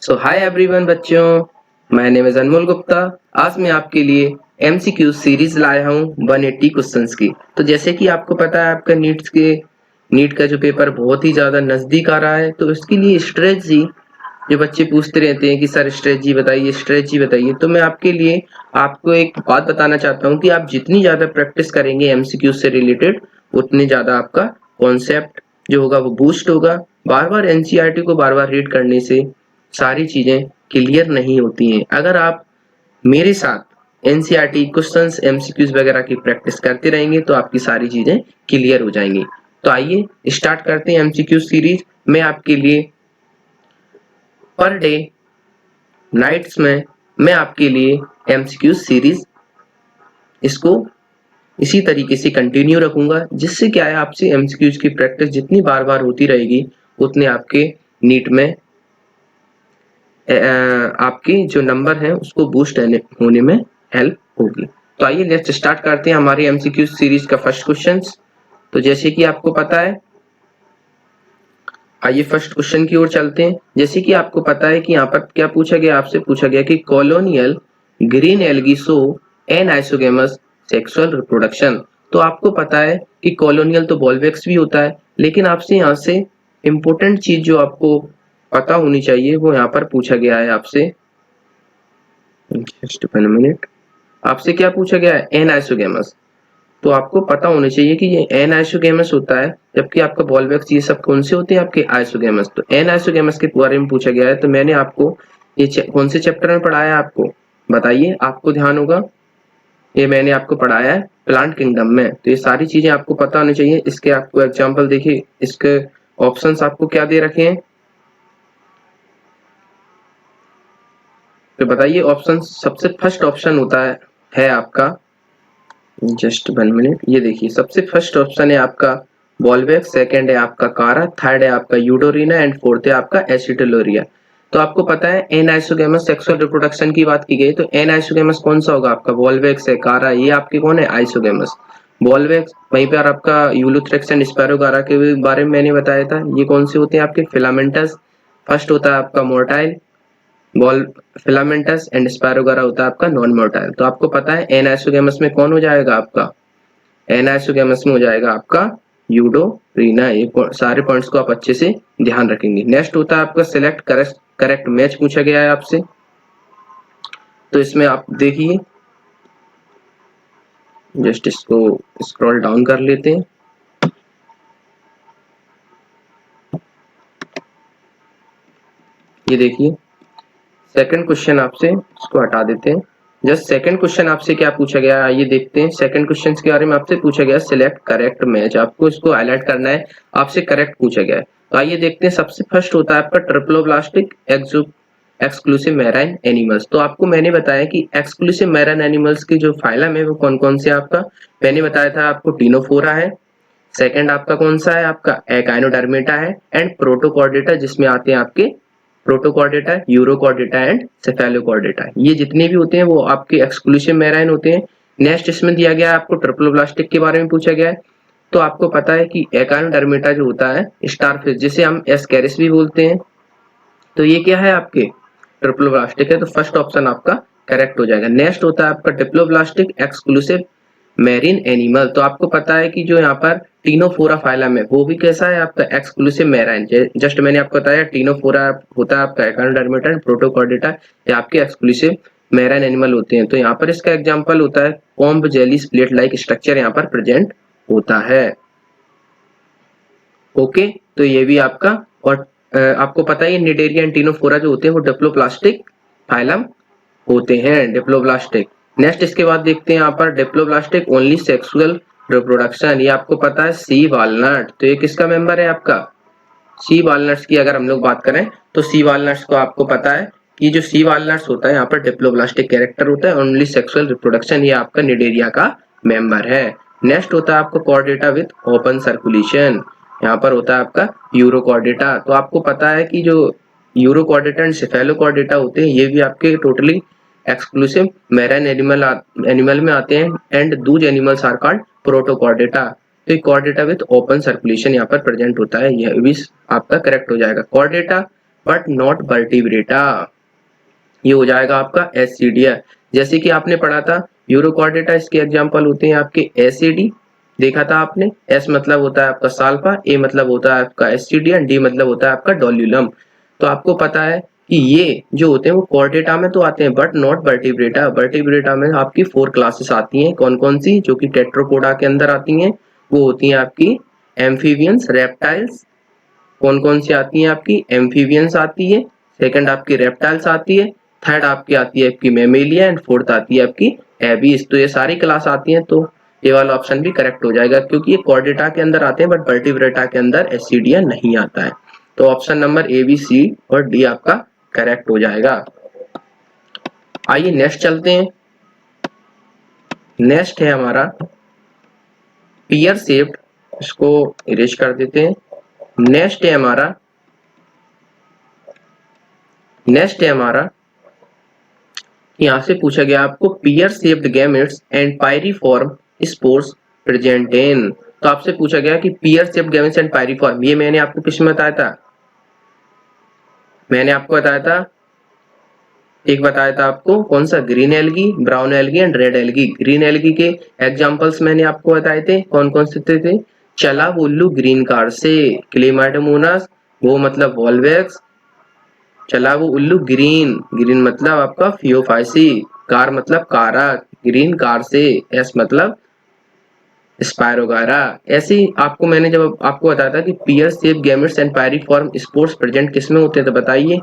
सो hi everyone बच्चों, my name is अनमोल गुप्ता। आज मैं आपके लिए एमसीक्यू सीरीज लाया हूँ 180 क्वेश्चंस की। तो जैसे कि आपको पता है आपका नीट का जो पेपर बहुत ही ज्यादा नजदीक आ रहा है, तो इसके लिए स्ट्रेटजी जो बच्चे पूछते रहते हैं कि सर स्ट्रेटजी बताइए, तो मैं आपके लिए आपको एक बात बताना चाहता हूँ कि आप जितनी ज्यादा प्रैक्टिस करेंगे एमसीक्यू से रिलेटेड, उतनी ज्यादा आपका कॉन्सेप्ट जो होगा वो बूस्ट होगा। बार बार एनसीईआरटी को बार बार रीड करने से सारी चीजें क्लियर नहीं होती हैं। अगर आप मेरे साथ एनसीईआरटी क्वेश्चंस एमसीक्यूज वगैरह की प्रैक्टिस करते रहेंगे तो आपकी सारी चीजें क्लियर हो जाएंगी। तो आइए स्टार्ट करते हैं एमसीक्यू सीरीज। मैं आपके लिए पर डे नाइट्स में मैं आपके लिए एमसीक्यू सीरीज इसको इसी तरीके से कंटिन्यू रखूंगा, जिससे क्या है आपसे एमसीक्यूज की प्रैक्टिस जितनी बार बार होती रहेगी उतने आपके नीट में आपके जो नंबर है उसको बूस्ट होने में हेल्प होगी। तो आइए लेट्स स्टार्ट करते हैं हमारी एमसीक्यू सीरीज का फर्स्ट क्वेश्चन। तो जैसे कि आपको पता है, आइए फर्स्ट क्वेश्चन की ओर चलते हैं। जैसे कि आपको पता है कि यहाँ पर क्या पूछा गया, आपसे पूछा गया कि colonial green algae show N isogamous sexual reproduction. तो आपको पता है कि कॉलोनियल तो बॉल्वेक्स भी होता है, लेकिन आपसे यहाँ से इंपॉर्टेंट चीज जो आपको पता होनी चाहिए वो यहाँ पर पूछा गया है आपसे। Just 1 minute. आपसे क्या पूछा गया है? An isogamous. तो आपको पता होना चाहिए कि ये एन आइसोगेमस होता है, जबकि आपका बॉल्वेक्स ये सब कौन से होते हैं? आपके आइसोगेमस। तो एन आइसोगेमस के बारे में पूछा गया है। तो मैंने आपको ये कौन से चैप्टर में पढ़ाया है आपको बताइए, आपको ध्यान होगा। ये मैंने आपको पढ़ाया है प्लांट किंगडम में। तो ये सारी चीजें आपको पता होनी चाहिए। इसके आपको एग्जाम्पल देखिए, इसके ऑप्शंस आपको क्या दे रखे हैं, तो बताइए ऑप्शन। सबसे फर्स्ट ऑप्शन होता है आपका, जस्ट 1 मिनट, ये देखिए सबसे फर्स्ट ऑप्शन है आपका बॉल्वेक्स, सेकंड है आपका कारा, थर्ड है आपका यूडोरिना एंड फोर्थ है आपका एसिटिलोरिया। तो आपको पता है एन आइसोगेमस सेक्सुअल रिप्रोडक्शन की बात की गई, तो एन आइसोगेमस कौन सा होगा? आपका बॉल्वेक्स है, कारा, ये आपके कौन है? आइसोगेमस। बॉल्वेक्स, वहीं पर आपका यूलोथ्रेक्स एंड स्पैरोगारा के बारे में मैंने बताया था, ये कौन से होते हैं आपके? फिलामेंटस। फर्स्ट होता है आपका मोर्टाइल बॉल फिलामेंटस एंड स्पैरोगारा होता है आपका नॉन मोर्टाइल। तो आपको पता है एन आइसोगेमस में कौन हो जाएगा आपका? एन आइसोगेमस में हो जाएगा आपका यूडोरिना। ये सारे पॉइंट्स को आप अच्छे से ध्यान रखेंगे। नेक्स्ट होता है आपका सिलेक्ट करेक्ट मैच पूछा गया है आपसे। तो इसमें आप देखिए, जस्ट इसको स्क्रॉल डाउन कर लेते हैं। ये देखिए सेकंड क्वेश्चन आपसे, इसको हटा देते हैं। जस्ट सेकंड क्वेश्चन आपसे क्या पूछा गया है आइए देखते हैं। सेकंड क्वेश्चन के बारे में आपसे पूछा गया सिलेक्ट करेक्ट मैच, आपको इसको हाईलाइट करना है, आपसे करेक्ट पूछा गया है। तो आइए देखते हैं। सबसे फर्स्ट होता है आपका ट्रिप्लोब्लास्टिक एक्सक्लूसिव मैराइन एनिमल्स। तो आपको मैंने बताया कि एक्सक्लूसिव मैराइन एनिमल्स की जो फाइलम है वो कौन कौन से आपका, मैंने बताया था आपको टीनोफोरा है, सेकंड आपका कौन सा है? आपका एकाइनोडर्मेटा है, एंड प्रोटोकॉर्डेटा जिसमें आते हैं आपके प्रोटोकॉर्डेटा, यूरोकॉर्डेटा एंड सेफेलोकॉर्डेटा। ये जितने भी होते हैं वो आपके एक्सक्लूसिव मैराइन होते हैं। नेक्स्ट इसमें दिया गया है आपको ट्रिप्लोब्लास्टिक के बारे में पूछा गया है। तो आपको पता है कि एकाइनोडर्मेटा जो होता है स्टारफिश, जिसे हम एस्केरिस भी बोलते हैं, तो ये क्या है आपके? ट्रिप्लोब्लास्टिक है। तो फर्स्ट ऑप्शन आपका करेक्ट हो जाएगा। नेक्स्ट होता है आपका डिप्लोब्लास्टिक एक्सक्लूसिव मैरीन एनिमल। तो आपको पता है कि जो यहाँ पर टीनोफोरा फाइलम है वो भी कैसा है आपका? Exclusive marine. जस्ट मैंने आपको बताया टीनोफोरा होता है आपका एकाइनोडर्मेटा एंड प्रोटोकॉर्डेटा, ये आपके एक्सक्लूसिव मैराइन एनिमल होते हैं। तो यहाँ पर इसका एग्जांपल होता है comb jelly spelt like structure यहाँ पर प्रेजेंट होता है। ओके, तो ये भी आपका। और आपको पता है निडेरिया एंड टीनोफोरा जो होते हैं वो डिप्लोप्लास्टिक फाइलम होते हैं, डिप्लोप्लास्टिक। नेक्स्ट इसके बाद देखते हैं यहाँ पर डिप्लोप्लास्टिक ओनली सेक्सुअल रिप्रोडक्शन, ये आपको पता है सी वालनट। तो ये किसका मेंबर है आपका? सी वालनट्स की अगर हम लोग बात करें तो सी वालनट्स को आपको पता है कि जो सी वालनट्स होता है यहाँ पर डिप्लोप्लास्टिक कैरेक्टर होता है, ओनली सेक्सुअल रिप्रोडक्शन, ये आपका निडेरिया का मेंबर है। नेक्स्ट होता है आपको कॉर्डेटा विथ ओपन सर्कुलेशन, यहाँ पर होता है आपका यूरोकॉर्डेटा। तो आपको पता है कि जो यूरोकॉर्डेटा एंड सेफेलोकॉर्डेटा होते हैं ये भी आपके टोटली एक्सक्लूसिव मैराइन एनिमल में आते हैं, and those animals are called protochordata. तो कॉर्डेटा विथ ओपन सर्कुलेशन यहाँ पर प्रेजेंट होता है, यह भी आपका करेक्ट हो जाएगा। Chordata but not vertebrata. ये हो जाएगा आपका एससीडिया। जैसे कि आपने पढ़ा था यूरोकॉर्डेटा, इसके एग्जांपल होते हैं आपके एससीडी, देखा था आपने। एस मतलब होता है आपका साल्फा, ए मतलब होता है आपका एससीडिया, डी मतलब होता है आपका डोल्यूलम। तो आपको पता है कि ये जो होते हैं वो कॉर्डेटा में तो आते हैं बट नॉट वर्टिब्रेटा। वर्टिब्रेटा में आपकी 4 क्लासेस आती हैं, कौन कौन सी, जो कि टेट्रोपोडा के अंदर आती हैं। वो होती हैं आपकी एम्फीबियंस, रेप्टाइल्स। कौन कौन सी आती हैं आपकी, एम्फीबियंस आती है, सेकंड आपकी रेप्टाइल्स आती है, थर्ड आपकी आती है आपकी मेमेलिया, एंड फोर्थ आती है आपकी एबीज। तो ये सारी क्लास आती हैं, तो ये वाला ऑप्शन भी करेक्ट हो जाएगा क्योंकि ये कॉर्डेटा के अंदर आते हैं बट वर्टिब्रेटा के अंदर एसिडिया नहीं आता है। तो ऑप्शन नंबर ए, बी, सी और डी आपका करेक्ट हो जाएगा। आइए नेक्स्ट चलते हैं। नेक्स्ट है हमारा पियर शेप्ड, इसको इरेज कर देते हैं। नेक्स्ट है हमारा यहां से पूछा गया आपको pear shaped gametes and pyriform spores present in. तो आपसे पूछा गया कि pear shaped gametes and pyriform, ये मैंने आपको किस में बताया था, मैंने आपको बताया था, एक बताया था आपको कौन सा, green algae, brown algae and red algae. Green algae के एग्जांपल्स मैंने आपको बताए थे, कौन कौन से थे, चला उल्लू ग्रीन कार से, क्लेमाइडोमोनास, वो मतलब वॉल्वेक्स, चला वो उल्लू ग्रीन, ग्रीन मतलब आपका फियोफाइसी, कार मतलब कारा, ग्रीन कार से, एस मतलब स्पायरोगारा। ऐसे ही आपको मैंने जब आपको बताया था कि pear shape gametes and pyriform spores present किसमें होते हैं, तो बताइए।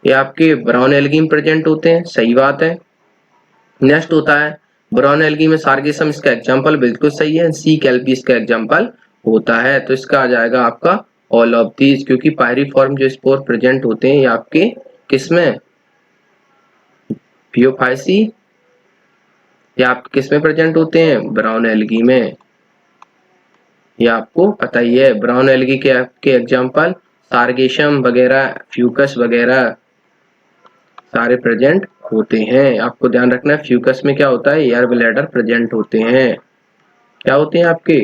ये आपके ब्राउन एल्गी में प्रेजेंट होते हैं, सही बात है। नेक्स्ट होता है ब्राउन एल्गी में सार्गेसम, इसका एग्जांपल बिल्कुल सही है। सी कैल्पी इसका एग्जांपल होता है, तो इसका आ जाएगा आपका ऑल ऑफ दीज, क्योंकि पायरिफॉर्म जो स्पोर प्रेजेंट होते हैं ये आपके किसमें, फियोफाइसी, ये आपके किसमें प्रेजेंट होते हैं, ब्राउन एल्गी में। ये आपको पता ही है। ब्राउन एल्गी के आपके एग्जांपल सार्गेशम वगैरह, फ्यूकस वगैरह सारे प्रेजेंट होते हैं। आपको ध्यान रखना है फ्यूकस में क्या होता है, एयर ब्लैडर प्रेजेंट होते हैं। क्या होते हैं आपके,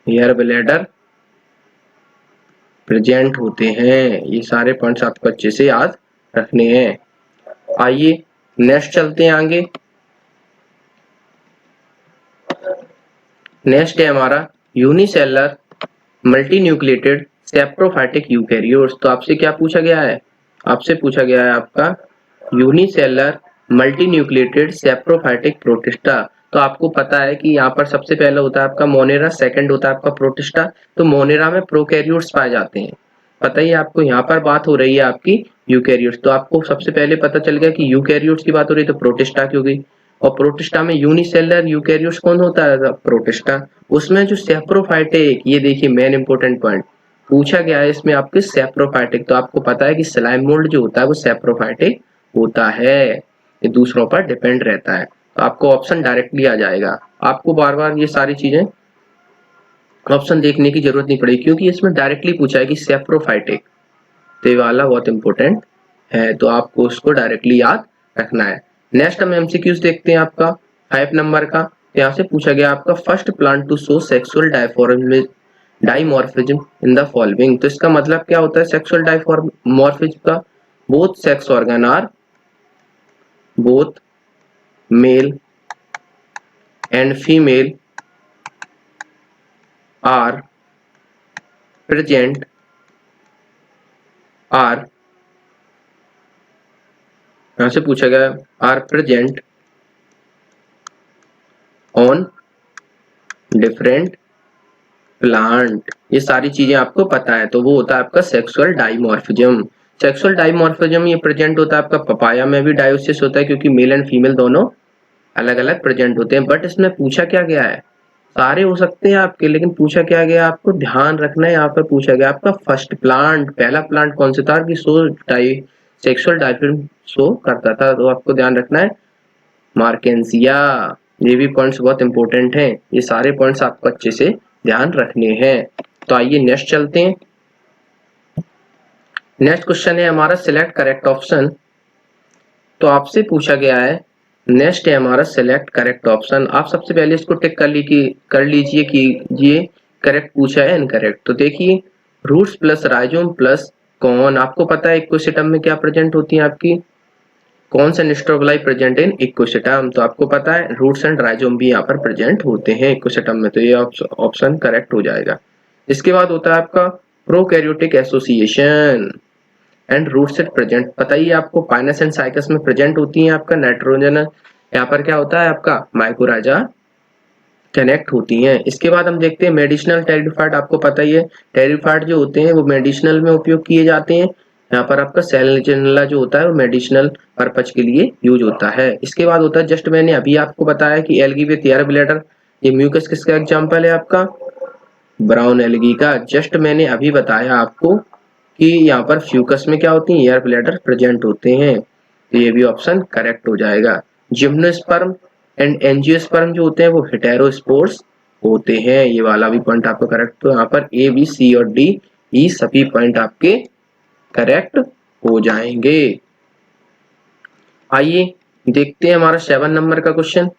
एयर ब्लैडर प्रेजेंट होते हैं। ये सारे पॉइंट्स आपको अच्छे से याद रखने हैं। आइए नेक्स्ट चलते हैं आगे। नेक्स्ट है हमारा यूनिसेलर मल्टीन्यूक्लिएटेड सेप्रोफाइटिक यूकैरियोट्स। तो आपसे क्या पूछा गया है, आपसे पूछा गया है आपका यूनिसेलर मल्टीन्यूक्लिएटेड सेप्रोफाइटिक प्रोटिस्टा। तो आपको पता है कि यहाँ पर सबसे पहले होता है आपका मोनेरा, सेकंड होता है आपका प्रोटिस्टा। तो मोनेरा में प्रोकैरियोट्स पाए जाते हैं, पता ही आपको। यहाँ पर बात हो रही है आपकी यूकैरियोट्स, तो आपको सबसे पहले पता चल गया कि यूकैरियोट्स की बात हो रही है तो प्रोटिस्टा की हो गई। और प्रोटिस्टा में यूनिसेलर यूकैरियोट्स कौन होता है, प्रोटिस्टा। उसमें जो सेप्रोफाइटिक, ये देखिए मेन इंपॉर्टेंट पॉइंट पूछा गया है इसमें आपके सेप्रोफाइटिक। तो आपको पता है कि स्लाइम मोल्ड जो होता है वो सेप्रोफाइटिक होता है, ये दूसरों पर डिपेंड रहता है। तो आपको ऑप्शन डायरेक्टली आ जाएगा। आपको बार बार ये सारी चीजें ऑप्शन देखने की जरूरत नहीं पड़ेगी क्योंकि इसमें डायरेक्टली पूछा है कि सेप्रोफाइटिक, तो ये वाला बहुत इंपॉर्टेंट है, तो आपको उसको डायरेक्टली याद रखना है। नेक्स्ट हम एमसीक्यूज देखते हैं आपका 5 नंबर का। यहाँ से पूछा गया आपका first plant to show sexual dimorphism in the following. तो इसका मतलब क्या होता है सेक्सुअल डाइमॉर्फिज्म का, both sex organ are, both male and female are present, are यहां से पूछा गया are present on different plant. ये सारी चीजें आपको पता है, तो वो होता है आपका सेक्सुअल डाइमॉर्फिज्म। सेक्सुअल डाइमॉर्फिज्म ये प्रेजेंट होता है आपका पपाया में भी डायोसिस होता है क्योंकि मेल एंड फीमेल दोनों अलग अलग प्रेजेंट होते हैं। बट इसमें पूछा क्या गया है, सारे हो सकते हैं आपके, लेकिन पूछा क्या गया आपको ध्यान रखना है। यहाँ पर पूछा गया आपका फर्स्ट प्लांट, पहला प्लांट कौन सा था कि सेक्सुअल डाइमॉर्फिज्म शो करता था, तो आपको ध्यान रखना है मार्केंसिया। ये भी पॉइंट्स बहुत इंपॉर्टेंट हैं, ये सारे पॉइंट्स आपको अच्छे से ध्यान रखने हैं। तो आइए नेक्स्ट चलते हैं। नेक्स्ट क्वेश्चन है हमारा सिलेक्ट करेक्ट ऑप्शन। तो आपसे पूछा गया है, नेक्स्ट है हमारा सिलेक्ट करेक्ट ऑप्शन। आप सबसे पहले इसको टिक कर लीजिए कि ये करेक्ट पूछा है इनकरेक्ट। तो देखिए रूट्स प्लस राइजोम प्लस कौन, आपको पता है इक्विसिटम में क्या प्रेजेंट होती है आपकी, कौन सा निस्ट्रोबलाई प्रेजेंट इन इक्विसिटम, तो आपको पता है रूट्स एंड राइजोम भी यहाँ पर प्रेजेंट होते हैं इक्विसिटम में, तो ये ऑप्शन करेक्ट हो जाएगा। इसके बाद होता है आपका prokaryotic association and roots at present, बताइए आपको पाइनस एंड साइकस में प्रेजेंट होती है आपका नाइट्रोजन, यहाँ पर क्या होता है आपका माइकोराइजा कनेक्ट होती हैं। इसके बाद हम देखते हैं मेडिसिनल टेरिडोफाइट, आपको पता ही है टेरिडोफाइट जो होते हैं वो मेडिसिनल में उपयोग किए जाते हैं। यहाँ पर आपका सेलेजिनेला जो होता है वो मेडिसिनल पर्पज के लिए यूज होता है। इसके बाद होता है जस्ट मैंने अभी आपको बताया कि एल्गी विथ एयर ब्लैडर, ये म्यूकस किसका एग्जाम्पल है आपका, ब्राउन एल्गी का। जस्ट मैंने अभी बताया आपको कि यहाँ पर फ्यूकस में क्या होती है, एयर ब्लैडर प्रेजेंट होते हैं, तो ये भी ऑप्शन करेक्ट हो जाएगा। जिम्नोस्पर्म एंड एंजियोस्पर्म जो होते हैं वो हेटेरोस्पोर्स होते हैं, ये वाला भी पॉइंट आपका करेक्ट, तो यहाँ पर ए बी सी और डी ई सभी पॉइंट आपके करेक्ट हो जाएंगे। आइए देखते हैं हमारा 7 नंबर का क्वेश्चन।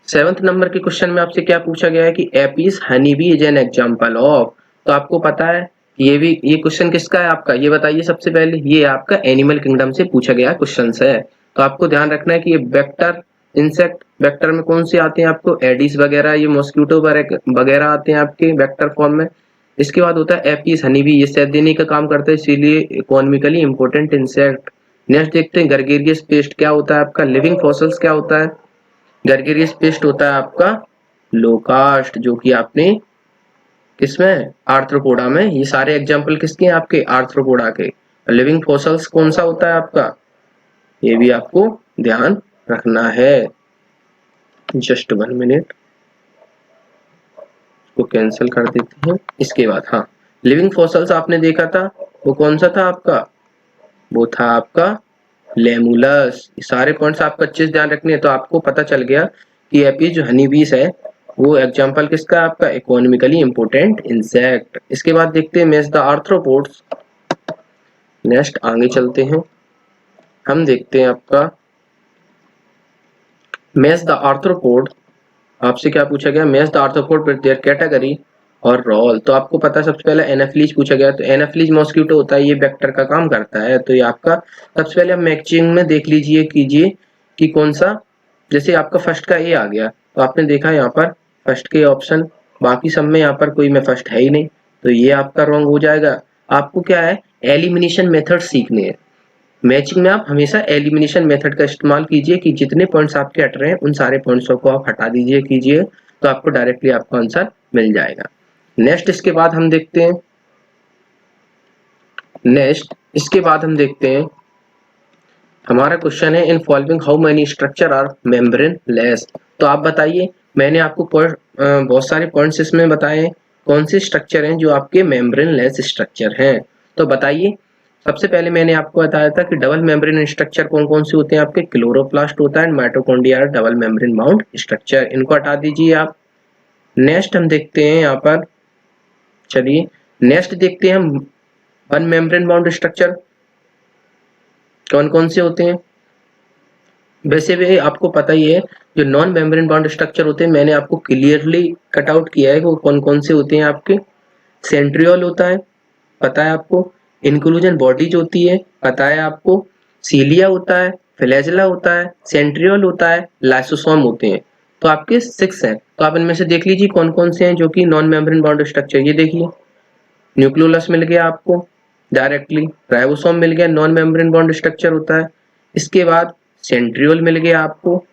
7th नंबर के क्वेश्चन में आपसे क्या पूछा गया है कि Apis honey bee is an example of, तो आपको पता है ये क्वेश्चन किसका है आपका, ये बताइए सबसे पहले, ये आपका एनिमल किंगडम से पूछा गया क्वेश्चन है। तो आपको ध्यान रखना है कि ये वेक्टर इंसेक्ट, वेक्टर में कौन से आते हैं आपको एडिस वगैरह, ये मॉस्किटो वगैरह आते हैं आपके वेक्टर फॉर्म में। इसके बाद होता है एपिस हनी बी, ये शहद देने का काम करता है इसीलिए इकोनॉमिकली इंपोर्टेंट इंसेक्ट। नेक्स्ट देखते हैं गर्गेरियस पेस्ट क्या होता है आपका, लिविंग फॉसिल्स क्या होता है, गर्गेरियस पेस्ट होता है आपका लोकास्ट, जो कि आपने किसमें आर्थ्रोपोडा में, ये सारे एग्जांपल किसके हैं आपके आर्थ्रोपोडा के। लिविंग फॉसिल्स कौन सा होता है आपका, ये भी आपको ध्यान रखना है। जस्ट 1 मिनट को कैंसिल कर देते हैं। इसके बाद हाँ, लिविंग फॉसिल्स आपने देखा था वो कौन सा था आपका, वो था आपका लेमुलस। सारे पॉइंट्स आपको अच्छे से ध्यान रखने हैं, तो आपको पता चल गया कि एपीज जो हनी बीस है वो एग्जांपल किसका है आपका इकोनॉमिकली इंपोर्टेंट इंसेक्ट। इसके बाद देखते हैं मेस द आर्थ्रोपोड्स। नेक्स्ट आगे चलते हैं, हम देखते हैं आपका मेस द आर्थ्रोपोड, आपसे क्या पूछा गया, mess the arthropod with their category और रोल। तो आपको पता है सबसे पहले एनाफिलीज पूछा गया, तो एनाफिलीज मॉस्किटो होता है, ये वेक्टर का काम करता है। तो ये आपका सबसे पहले हम मैचिंग में देख लीजिए कीजिए कि कौन सा, जैसे आपका फर्स्ट का ए आ गया तो आपने देखा यहाँ पर फर्स्ट के ऑप्शन, बाकी सब में यहाँ पर कोई में फर्स्ट है ही नहीं, तो ये आपका रॉन्ग हो जाएगा। आपको क्या है एलिमिनेशन मेथड सीखने हैं, मैचिंग में आप हमेशा एलिमिनेशन मेथड का इस्तेमाल कीजिए कि जितने पॉइंट्स आपके हट रहे हैं उन सारे पॉइंट्सों को आप हटा दीजिए कीजिए, तो आपको डायरेक्टली आपका आंसर मिल जाएगा। नेक्स्ट इसके बाद हम देखते हैं, नेक्स्ट इसके बाद हम देखते हैं हमारा क्वेश्चन है in following how many structure are membrane less. तो आप बताइए, मैंने आपको बहुत सारे पॉइंट्स इसमें बताए हैं, कौन से स्ट्रक्चर हैं जो आपके मेम्ब्रेन लेस स्ट्रक्चर हैं। तो बताइए, सबसे पहले मैंने आपको बताया था कि डबल मेम्ब्रेन स्ट्रक्चर कौन कौन से होते हैं आपके, क्लोरोप्लास्ट होता है, mitochondria double membrane bound structure, इनको हटा दीजिए आप। नेक्स्ट हम देखते हैं यहाँ पर, चलिए नेक्स्ट देखते हैं हम वन मेम्ब्रेन बाउंड स्ट्रक्चर कौन कौन से होते हैं। वैसे भी आपको पता ही है जो नॉन मेम्ब्रेन बाउंड स्ट्रक्चर होते हैं मैंने आपको क्लियरली कट आउट किया है वो कौन कौन से होते हैं आपके। सेंट्रियोल होता है, पता है आपको, इंक्लूजन बॉडीज होती है, पता है आपको, सीलिया होता है, फ्लैजेला होता है, सेंट्रियोल होता है, लाइसोसोम होते हैं। तो आपके 6 हैं, तो आप इनमें से देख लीजिए कौन कौन से हैं जो कि नॉन मेम्ब्रेन बाउंड स्ट्रक्चर। ये देखिए न्यूक्लियोलस मिल गया आपको डायरेक्टली, राइबोसोम मिल गया नॉन मेम्ब्रेन बॉन्ड स्ट्रक्चर होता है, इसके बाद सेंट्रियोल मिल गया आपको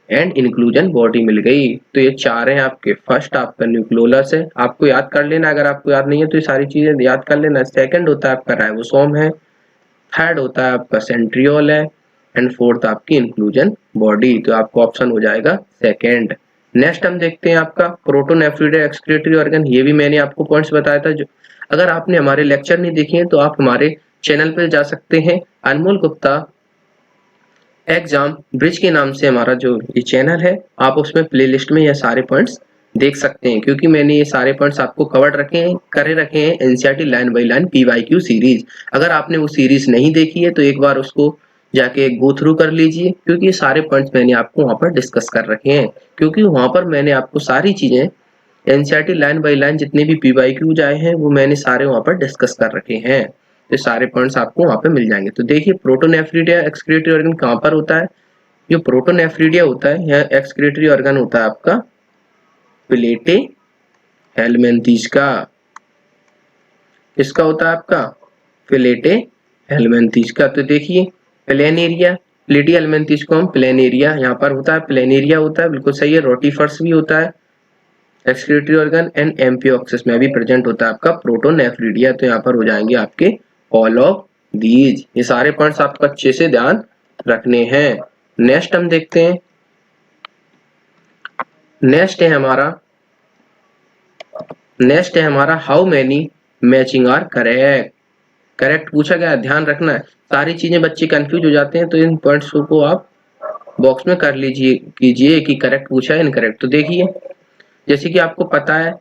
एंड इंक्लूजन बॉडी मिल गई। तो ये 4 हैं आपके। फर्स्ट आपका न्यूक्लियोलस है, आपको याद कर लेना, अगर आपको याद नहीं है तो ये सारी चीजें याद कर लेना। सेकंड होता है आपका राइबोसोम है, थर्ड होता है आपका सेंट्रियोल है एंड फोर्थ आपकी इंक्लूजन बॉडी, तो आपका ऑप्शन हो जाएगा सेकंड। नेक्स्ट हम देखते हैं आपका प्रोटोनेफ्रिडे एक्सक्रीटरी ऑर्गन, ये भी मैंने आपको पॉइंट्स बताया था। जो अगर आपने हमारे लेक्चर नहीं देखे हैं तो आप हमारे चैनल पर जा सकते हैं, अनमोल गुप्ता एग्जाम ब्रिज के नाम से हमारा जो ये चैनल है, आप उसमें प्लेलिस्ट में ये सारे पॉइंट्स देख सकते हैं, क्योंकि मैंने ये सारे पॉइंट्स आपको कवर करे रखे हैं NCERT line by line PYQ series. अगर आपने वो सीरीज नहीं देखी है तो एक बार उसको जाके गो थ्रू कर लीजिए, क्योंकि ये सारे पॉइंट्स मैंने आपको वहां पर डिस्कस कर रखे हैं, क्योंकि वहां पर मैंने आपको सारी चीजें एनसीईआरटी लाइन बाय लाइन जितने भी पीवाईक्यूज आए हैं वो मैंने सारे वहां पर डिस्कस कर रखे हैं, तो सारे पॉइंट्स आपको वहां पे मिल जाएंगे। तो देखिए प्रोटोनेफ्रिडिया एक्सक्रीटरी ऑर्गन कहाँ पर होता है? जो प्रोटोनेफ्रिडिया होता है यह एक्सक्रीटरी ऑर्गन होता है आपका प्लेटे हेलमिंथीज का। किसका होता है आपका? प्लेटे हेलमिंथीज का। तो देखिए प्लेन एरिया, प्लेटी हेलमिंथीज को हम प्लेन एरिया यहाँ पर होता है, प्लेन एरिया होता है, बिल्कुल सही है। रोटीफर्स भी होता है एक्सक्रीटरी ऑर्गन एंड एम्फियोक्सिस में भी प्रेजेंट होता है आपका प्रोटोनेफ्रिडिया। तो यहाँ पर हो जाएंगे आपके ऑल ऑफ दीज। ये सारे पॉइंट्स आपको अच्छे से ध्यान रखने हैं। नेक्स्ट हम देखते हैं, नेक्स्ट है हमारा how many matching are correct. Correct पूछा गया, ध्यान रखना है। सारी चीजें बच्चे कंफ्यूज हो जाते हैं, तो इन पॉइंट्स को आप बॉक्स में कर लीजिए कीजिए कि करेक्ट पूछा है इनकरेक्ट। तो देखिए जैसे कि आपको पता है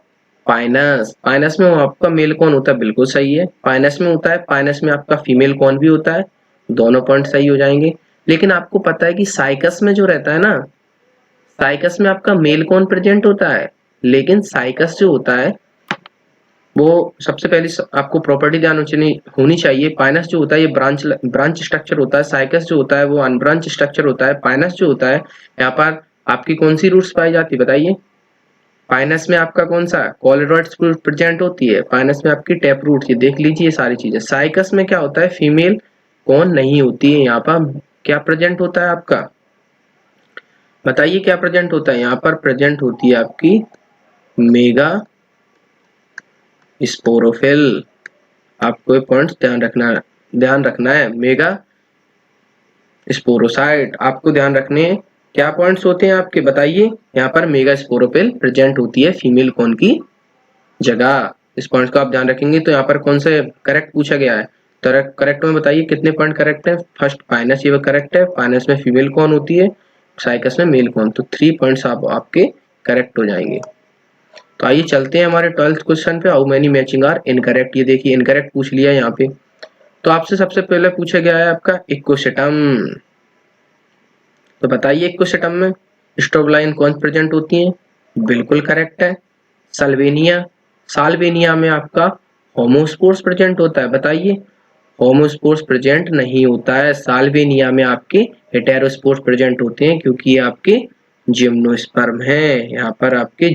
पाइनस, पाइनस में आपका मेल कौन होता है? बिल्कुल सही है, पाइनस में होता है। पाइनस में आपका फीमेल कौन भी होता है, दोनों पॉइंट सही हो जाएंगे। लेकिन आपको पता है कि साइकस में जो रहता है ना, साइकस में आपका मेल कौन प्रेजेंट होता है? लेकिन साइकस जो होता है वो सबसे पहले आपको प्रॉपर्टी ध्यान होनी चाहिए। पाइनस जो होता है ये ब्रांच स्ट्रक्चर होता है, साइकस जो होता है वो अनब्रांच स्ट्रक्चर होता है। पाइनस जो होता है यहाँ पर आपकी कौन सी रूट्स पाई जाती है बताइए? पाइनस में आपका कौन सा कॉलेडोइड्स प्रेजेंट होती है, पाइनस में आपकी टैप रूट्स। ये देख लीजिए सारी चीजें। साइकस में क्या होता है? फीमेल कौन नहीं होती है। यहाँ पर क्या प्रेजेंट होता है आपका? बताइए क्या प्रेजेंट होता है? यहाँ पर प्रेजेंट होती है आपकी मेगा स्पोरोफिल। आपको ये पॉइंट ध्यान रखना है। मेगा स्पोरोसाइट आपको ध्यान रखने हैं। क्या पॉइंट्स होते हैं आपके बताइए? यहाँ पर मेगा स्पोरोफिल प्रेजेंट होती है फीमेल कौन की जगह। इस पॉइंट को आप ध्यान रखेंगे। तो यहाँ पर कौन सा करेक्ट पूछा गया है? तो करेक्ट में बताइए कितने पॉइंट करेक्ट है? फर्स्ट पाइनस ये करेक्ट है, पाइनस में फीमेल कौन होती है, साइकस में मेल कौन। तो 3 पॉइंट्स आपके करेक्ट हो जाएंगे। तो आइए चलते हैं हमारे 12th क्वेश्चन पे, how many matching are incorrect. ये देखिए इनकरेक्ट पूछ लिया यहाँ पे। तो आपसे सबसे पहले पूछा गया है आपका इक्कोसिटम। तो बताइए इक्कोसिटम में स्ट्रोबलाइन कौन प्रेजेंट होती है? बिल्कुल करेक्ट है, साल्वेनिया। साल्वेनिया में आपका होमोस्पोर्स प्रेजेंट होता है। बताइए होमोस्पोर्स प्रेजेंट नहीं होता है, साल्वेनिया में आपके हेटेरोस्पोर्स प्रेजेंट होते हैं, क्योंकि ये आपके जिम्नोस्पर्म है। यहाँ पर आपके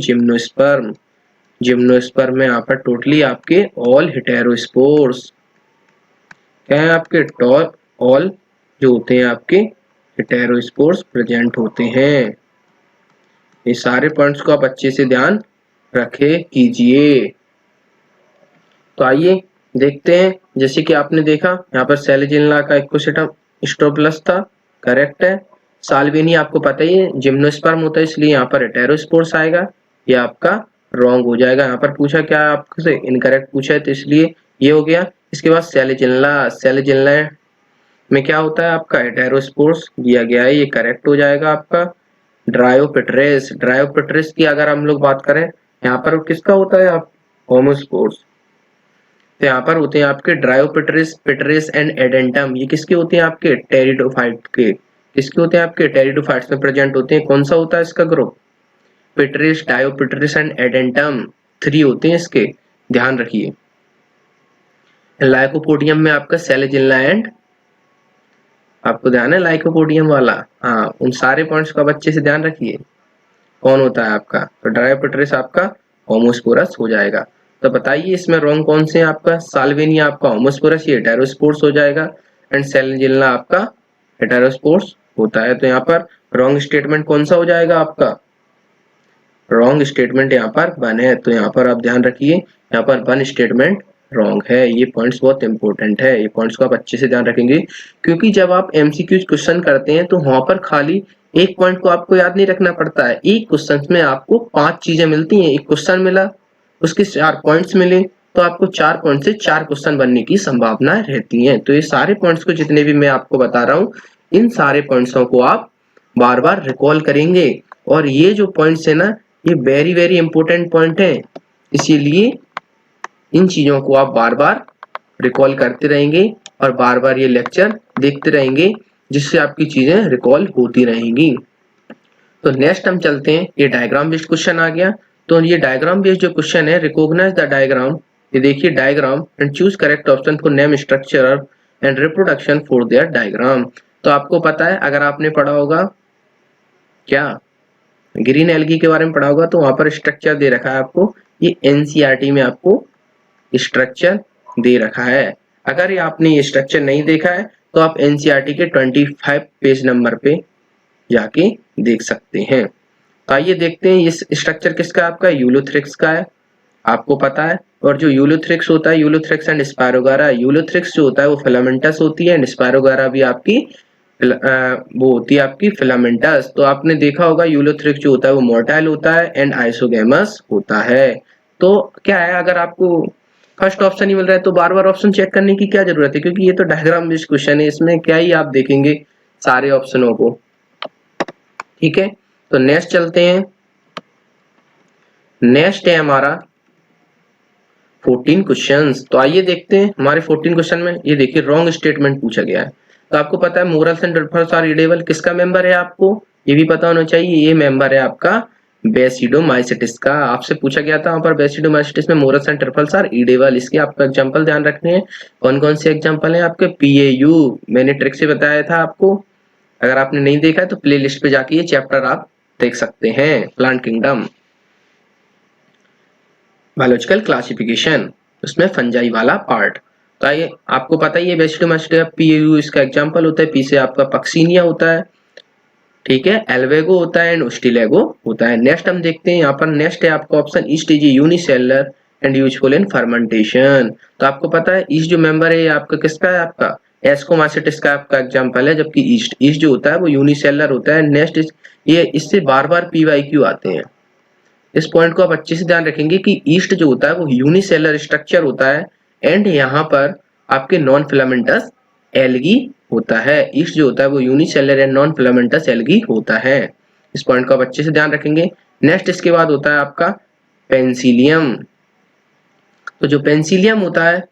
जिम्नोस्पर्म में यहाँ पर टोटली आपके ऑल हेटेरोस्पोर्स क्या है आपके ऑल जो होते हैं आपके हेटेरोस्पोर्स प्रेजेंट होते हैं। ये सारे पॉइंट्स को आप अच्छे से ध्यान रखे कीजिए। तो आइए देखते हैं, जैसे कि आपने देखा यहाँ पर सेलेजिनला का इक्कोसिटम स्ट्रोबलस था, करेक्ट है। साल्वेनिया आपको पता ही है जिम्नोस्पर्म होता है, इसलिए यहाँ पर हेटेरोस्पोर्स आएगा, ये आपका रॉन्ग हो जाएगा। यहाँ पर पूछा क्या आपसे? इनकरेक्ट पूछा है, तो इसलिए ये हो गया। इसके बाद सेलेजिनला में क्या होता है आपका? हेटेरोस्पोर्स दिया गया है, ये करेक्ट हो जाएगा आपका। ड्रायोपेट्रिस की अगर हम लोग बात करें, यहाँ पर किसका होता है? आप होमोस्पोर्स। तो यहाँ पर होते हैं आपके ड्रायोपेट्रिस, पेट्रिस एंड एडेंटम। ये किसके होते हैं आपके? टेरिडोफाइट के। किसके होते हैं आपके? टेरिडोफाइट्स में प्रेजेंट होते हैं। कौन सा होता है इसका ग्रुप? पेट्रिस, डायोपेट्रिस एंड एडेंटम 3 होते हैं इसके, ध्यान रखिए। लाइकोपोडियम में आपका सेलेजिनला एंड, आपको ध्यान है लाइकोपोडियम वाला? हाँ, उन सारे पॉइंट्स को आप अच्छे से ध्यान रखिए। कौन होता है आपका? तो ड्रायोपेट्रिस आपका होमोस्पोरस हो जाएगा। तो बताइए इसमें रॉन्ग कौन से हैं आपका? साल्वेनिया आपका होमोस्पोरस, ये हेटेरोस्पोर्स हो जाएगा, एंड सेलेजिनला आपका हेटेरोस्पोर्स होता है। तो यहाँ पर रॉन्ग स्टेटमेंट कौन सा हो जाएगा आपका? रॉन्ग स्टेटमेंट यहाँ पर 1 है, तो यहाँ पर आप ध्यान रखिए, यहाँ पर 1 स्टेटमेंट रॉन्ग है। ये पॉइंट्स बहुत इंपॉर्टेंट है, ये पॉइंट्स को आप अच्छे से ध्यान रखेंगे, क्योंकि जब आप एमसीक्यूज क्वेश्चन करते हैं तो वहां पर खाली एक पॉइंट को आपको याद नहीं रखना पड़ता है। एक क्वेश्चन में आपको 5 चीजें मिलती हैं। एक क्वेश्चन मिला, उसके 4 पॉइंट्स मिले, तो आपको 4 पॉइंट से 4 क्वेश्चन बनने की संभावना रहती है। तो ये सारे पॉइंट्स को जितने भी मैं आपको बता रहा हूँ, इन सारे पॉइंट्सों को आप बार बार रिकॉल करेंगे। और ये जो पॉइंट्स है ना, ये वेरी वेरी इंपॉर्टेंट पॉइंट है, इसीलिए इन चीजों को आप बार बार रिकॉल करते रहेंगे और बार बार ये लेक्चर देखते रहेंगे, जिससे आपकी चीजें रिकॉल होती रहेंगी। तो नेक्स्ट हम चलते हैं, ये डायग्राम बेस्ड क्वेश्चन आ गया। तो ये डायग्राम बेस्ड जो क्वेश्चन है, रिकॉग्नाइज द डायग्राम, ये देखिए diagram and choose correct option for name structure and reproduction for their diagram. तो आपको पता है, अगर आपने पढ़ा होगा क्या ग्रीन एल्गी के बारे में पढ़ा होगा, तो वहां पर स्ट्रक्चर दे रखा है आपको, ये एनसीईआरटी में आपको स्ट्रक्चर दे रखा है। अगर ये आपने ये स्ट्रक्चर नहीं देखा है तो आप एनसीईआरटी के 25 पेज नंबर पे जाके देख सकते हैं। तो आइए देखते हैं ये स्ट्रक्चर किसका, आपका यूलोथ्रिक्स का है, आपको पता है। और जो यूलोथ्रिक्स होता है, यूलोथ्रिक्स एंड स्पायरोगारा, यूलोथ्रिक्स जो होता है वो फिलामेंटस होती है एंड स्पायरोगारा भी आपकी वो होती है आपकी फिलामेंटस। तो आपने देखा होगा यूलोथ्रिक्स जो होता है वो मोर्टाइल होता है एंड आइसोगेमस होता है। तो क्या है, अगर आपको फर्स्ट ऑप्शन ही मिल रहा है तो बार बार ऑप्शन चेक करने की क्या जरूरत है, क्योंकि ये तो डायग्राम बेस्ड क्वेश्चन है, इसमें क्या ही आप देखेंगे सारे ऑप्शनों को। ठीक है, तो नेक्स्ट चलते हैं। नेक्स्ट है हमारा 14 क्वेश्चंस। तो आइए देखते हैं हमारे 14 क्वेश्चन में। ये देखिए रॉन्ग स्टेटमेंट पूछा गया है। तो आपको पता है morels and truffles are readable किसका मेंबर है, आपको ये भी पता होना चाहिए। ये मेंबर है आपका बेसिडोमाइसिटिस का। आपसे पूछा गया था वहां पर बेसिडोमाइसिटिस में morels and truffles are edible, इसके आपको एग्जांपल ध्यान रखने हैं। कौन कौन से एग्जांपल हैं आपके, पीएयू मैंने ट्रिक से बताया था आपको, अगर आपने नहीं देखा है तो प्ले लिस्ट पे जाके ये चैप्टर आप देख सकते हैं। प्लांट किंगडम, बायोलॉजिकल क्लासिफिकेशन, उसमें फंजाई वाला पार्ट। तो ये आपको पता ही है बेसिडोमाइसिटिस, पीएयू इसका एग्जांपल होता है, पी से आपका पक्सीनिया होता है, ठीक है, एल्वेगो होता है एंड उस्टिलेगो होता है। नेक्स्ट हम देखते हैं, यहाँ पर नेक्स्ट है आपका option east is unicellular and useful in fermentation. तो आपको पता है ईस्ट जो मेंबर है ये आपका किसका है, आपका एस्कोमाइसिटिस का आपका एग्जांपल है, जबकि ईस्ट जो होता है वो यूनिसेलुलर होता है। नेक्स्ट ये इससे बार बार पीवाईक्यू आते हैं, इस पॉइंट को आप अच्छे से ध्यान रखेंगे कि ईस्ट जो होता है वो यूनिसेलुलर स्ट्रक्चर होता है एंड यहाँ पर आपके नॉन फिलामेंटस एल्गी होता है। ईस्ट जो होता है वो unicellular and non filamentous algae होता है, इस पॉइंट को आप अच्छे से ध्यान रखेंगे। नेक्स्ट इसके बाद होता है आपका पेंसिलियम। तो जो पेंसिलियम होता है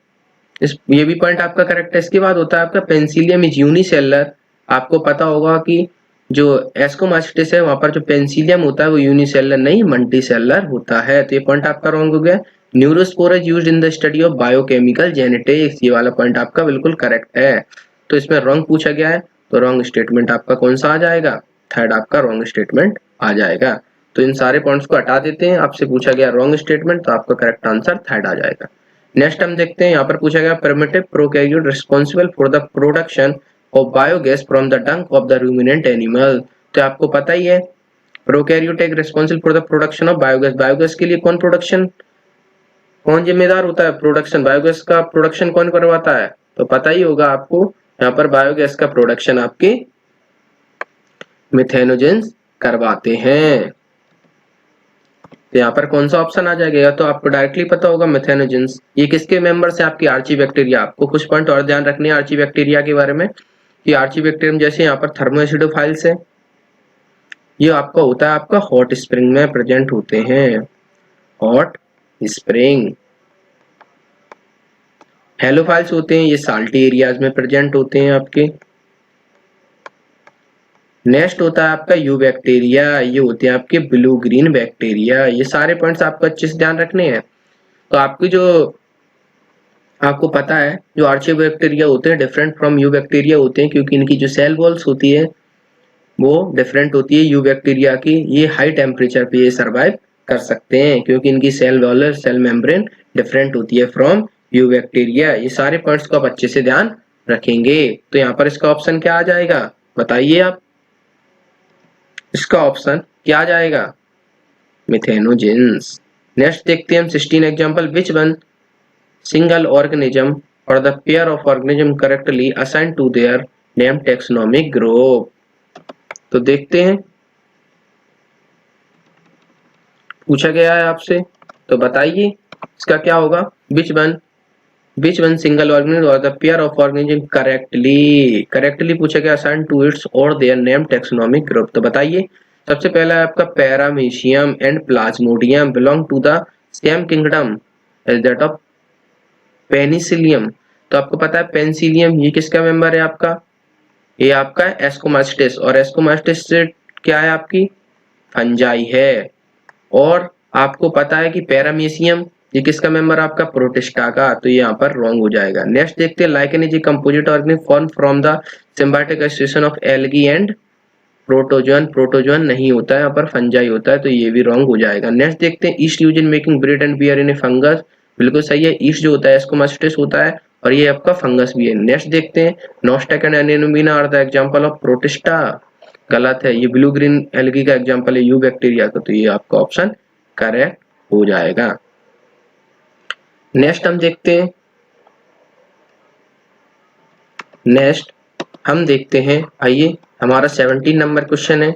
ये भी पॉइंट आपका करेक्ट है। इसके बाद होता है आपका पेंसिलियम इज यूनिसेलुलर। आपको पता होगा कि जो एस्कोमाइसिटिस है वहां पर जो पेंसिलियम होता है वो यूनिसेलुलर नहीं मल्टीसेलुलर होता है, तो ये पॉइंट आपका रॉन्ग हो गया। Neurospora is used in the study of biochemical genetics, ये वाला पॉइंट आपका बिल्कुल करेक्ट है। तो इसमें रॉन्ग पूछा गया है, तो रॉन्ग स्टेटमेंट आपका कौन सा आ जाएगा, थर्ड आपका रॉन्ग स्टेटमेंट आ जाएगा। तो इन सारे पॉइंट्स को हटा देते हैं, आपसे पूछा गया रॉन्ग स्टेटमेंट, तो आपका करेक्ट आंसर थर्ड आ जाएगा। नेक्स्ट हम देखते हैं, यहाँ पर पूछा गया primitive prokaryote responsible for the production of biogas from the डंक ऑफ द रूमिनेंट एनिमल। तो आपको पता ही है प्रोकैरियोट एक responsible for the production of biogas, biogas के लिए कौन जिम्मेदार होता है, प्रोडक्शन, बायोगैस का प्रोडक्शन कौन करवाता है, तो पता ही होगा आपको, यहाँ पर बायोगैस का प्रोडक्शन आपके मिथेनोजेंस करवाते हैं। तो यहाँ पर कौन सा ऑप्शन आ जाएगा, तो आपको डायरेक्टली पता होगा मिथेनोजेंस। ये किसके मेंबर्स है, आपकी आर्ची बैक्टीरिया। आपको कुछ पॉइंट और ध्यान रखने हैं आर्ची बैक्टीरिया के बारे में, कि आर्ची बैक्टीरियम जैसे यहाँ पर थर्मोएसिडोफाइल्स है, ये आपका होता है आपका हॉट स्प्रिंग में प्रेजेंट होते हैं, हॉट स्प्रिंग। हेलोफाइल्स होते हैं ये साल्टी एरियाज में प्रेजेंट होते हैं आपके। नेक्स्ट होता है आपका यू बैक्टीरिया, ये होते हैं आपके ब्लू ग्रीन बैक्टीरिया। ये सारे पॉइंट्स आपको अच्छे से ध्यान रखने हैं। तो आपकी जो आपको पता है जो आर्ची बैक्टीरिया होते हैं डिफरेंट फ्रॉम यू बैक्टीरिया होते हैं, क्योंकि इनकी जो सेल वॉल्स होती है वो डिफरेंट होती है यू बैक्टीरिया की। ये हाई टेम्परेचर पे ये सर्वाइव कर सकते हैं, क्योंकि इनकी cell wall cell membrane different होती है फ्रॉम यू बैक्टीरिया। ये सारे पॉइंट्स को आप अच्छे से ध्यान रखेंगे। तो यहाँ पर इसका ऑप्शन क्या आ जाएगा, बताइए आप, इसका ऑप्शन क्या आ जाएगा, मिथेनोजेंस। नेक्स्ट देखते हैं हम 16 example, which one single organism और the pair of organism correctly assign to their name taxonomic group. तो देखते हैं, पूछा गया है आपसे, तो बताइए इसका क्या होगा, विच वन सिंगल ऑर्गेनिज्म और the pair of organism correctly पूछा गया असाइन टू इट्स और देयर नेम टेक्सोनोमिक ग्रुप। तो बताइए, सबसे पहला है आपका Paramecium and Plasmodium belong to the same kingdom as that of Penicillium. तो आपको पता है पेनिसिलियम ये किसका मेंबर है आपका, ये आपका एस्कोमास्टिस, और एस्कोमास्टिस क्या है आपकी फंजाई है, और आपको पता है कि पैरामीशियम ये किसका मेंबर आपका, प्रोटिस्टा का, तो ये यहाँ पर रॉन्ग हो जाएगा। नेक्स्ट देखते हैं, lichen is a composite organism form from the symbiotic association of algae and protozoan. Protozoan नहीं होता है, यहाँ पर फंजाई होता है, तो ये भी रॉन्ग हो जाएगा। नेक्स्ट देखते हैं, yeast use in making bread and beer in a fungus. बिल्कुल सही है, ईस्ट जो होता है एस्कोमास्टिस होता है और ये आपका फंगस भी है। नेक्स्ट देखते हैं, नोस्टेक एंड एनेमोमिना are the example of Protista. गलत है, ये ब्लू ग्रीन एल्गी का एग्जांपल है यू बैक्टीरिया का, तो ये आपका ऑप्शन करेक्ट हो जाएगा। नेक्स्ट हम देखते हैं, नेक्स्ट हम देखते हैं, आइए हमारा 17 नंबर क्वेश्चन है।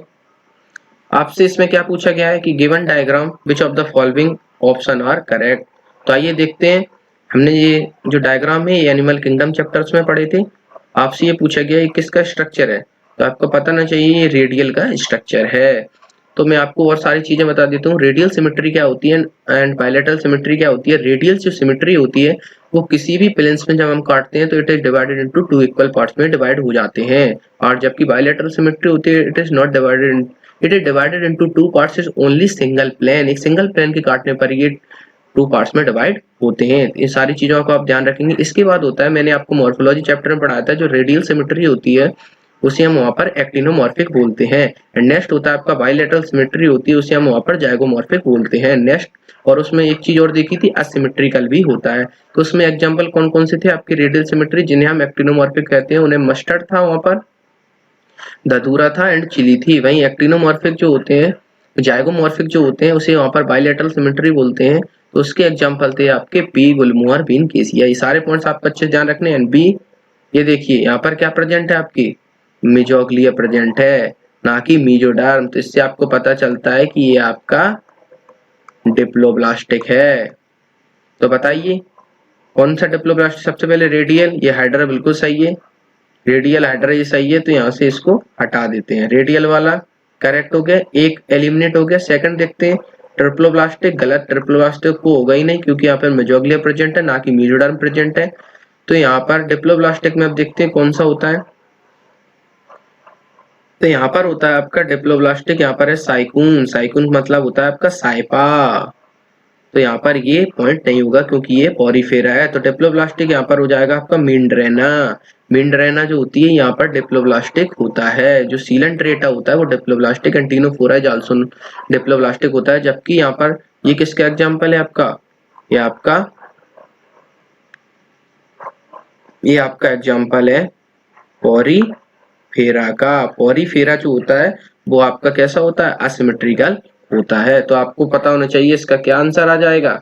आपसे इसमें क्या पूछा गया है कि given diagram which of the following option are correct. तो आइए देखते हैं, हमने ये जो डायग्राम है ये एनिमल किंगडम चैप्टर्स में पढ़े थे। आपसे ये पूछा गया है किसका स्ट्रक्चर है, तो आपको पता ना चाहिए ये रेडियल का स्ट्रक्चर है। तो मैं आपको और सारी चीजें बता देता हूँ। रेडियल सिमेट्री क्या होती है एंड बायलैटरल सिमेट्री क्या होती है। रेडियल जो सिमेट्री होती है वो किसी भी प्लेन्स में जब हम काटते हैं तो it is divided into 2 equal parts में डिवाइड हो जाते हैं, और जबकि बायलैटरल सिमेट्री होती है it is not divided, it is divided into 2 parts is only single plane. एक सिंगल प्लेन के काटने पर ये 2 पार्ट्स में डिवाइड होते हैं। ये सारी चीजों को आप ध्यान रखेंगे। इसके बाद होता है, मैंने आपको मॉर्फोलॉजी चैप्टर में पढ़ाया था, जो रेडियल सिमेट्री होती है उसे हम वहां पर एक्टिनोमॉर्फिक बोलते हैं। एंड नेक्स्ट होता है आपका बायलैटरल सिमेट्री होती है, उसे हम वहां पर जाइगोमॉर्फिक बोलते हैं। नेक्स्ट, और उसमें एक चीज और देखी थी, असिमेट्रिकल भी होता है। तो उसमें एग्जांपल कौन कौन से थे आपकी रेडियल सिमेट्री जिन्हें हम एक्टिनोमॉर्फिक कहते हैं, उन्हें मस्टर्ड था वहां पर, धतूरा था एंड चिली थी। वहीं एक्टिनोमॉर्फिक जो होते हैं, जाइगोमॉर्फिक जो होते हैं उसे वहां पर बायलैटरल सिमेट्री बोलते हैं। तो उसके एग्जांपल थे आपके पी, गुलमोहर, बीन, केसिया। ये सारे पॉइंट्स आपको अच्छे से ध्यान रखने हैं। एंड बी, ये देखिए यहाँ पर क्या प्रेजेंट है आपकी, मेजोग्लिया प्रेजेंट है, ना कि मीजोडर्म। तो इससे आपको पता चलता है कि ये आपका डिप्लोब्लास्टिक है। तो बताइए कौन सा डिप्लोब्लास्टिक सबसे पहले, रेडियल, ये हाइड्रा बिल्कुल सही है, रेडियल हाइड्रा ये सही है, तो यहाँ से इसको हटा देते हैं। रेडियल वाला करेक्ट हो गया, एक एलिमिनेट हो गया। सेकंड देखते हैं, ट्रिप्लोब्लास्टिक, गलत, ट्रिप्लोब्लास्टिक को होगा ही नहीं क्योंकि यहाँ पर मेजोग्लिया प्रेजेंट है ना कि मीजोडर्म प्रेजेंट है। तो यहाँ पर डिप्लोब्लास्टिक में अब देखते हैं कौन सा होता है। तो यहाँ पर होता है आपका डिप्लोब्लास्टिक, यहाँ पर है साइकून। साइकून मतलब होता है आपका साइपा। तो यहाँ पर ये पॉइंट नहीं होगा क्योंकि ये पॉरीफेरा है। तो डिप्लोब्लास्टिक यहाँ पर हो जाएगा आपका मिंड्रेना। मिंड्रेना जो होती है यहाँ पर डिप्लोब्लास्टिक होता है। जो सीलेंट्रेटा होता है वो डिप्लोब्लास्टिक, एंटीनोफोरा इज आल्सो डिप्लोब्लास्टिक होता है। जबकि यहाँ पर ये किसका एग्जाम्पल है आपका, ये आपका एग्जाम्पल है पॉरीफेरा का। पॉरीफेरा जो होता है वो आपका कैसा होता है, असिमेट्रिकल होता है। तो आपको पता होना चाहिए इसका क्या आंसर आ जाएगा,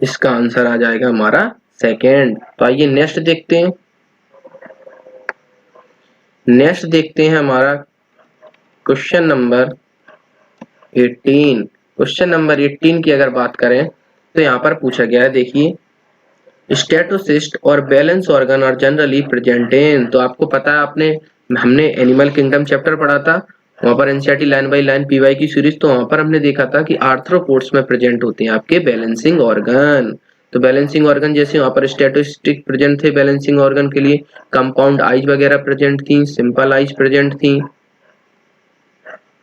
इसका आंसर आ जाएगा हमारा सेकेंड। तो आइए नेक्स्ट देखते हैं, नेक्स्ट देखते हैं हमारा क्वेश्चन नंबर 18। क्वेश्चन नंबर 18 की अगर बात करें तो यहाँ पर पूछा गया है, देखिए, स्टेटोसिस्ट और balance organ are generally present in. तो आपको पता है, हमने एनिमल किंगडम चैप्टर पढ़ा था, वहां पर NCERT line by line P Y series, तो वहां पर हमने देखा था कि आर्थ्रोपोड्स में प्रेजेंट होते हैं आपके बैलेंसिंग ऑर्गन। तो बैलेंसिंग ऑर्गन जैसे वहां पर स्टेटोस्टिक प्रेजेंट थे बैलेंसिंग ऑर्गन के लिए, कंपाउंड आइज वगैरह प्रेजेंट थी, सिंपल आइज प्रेजेंट थी,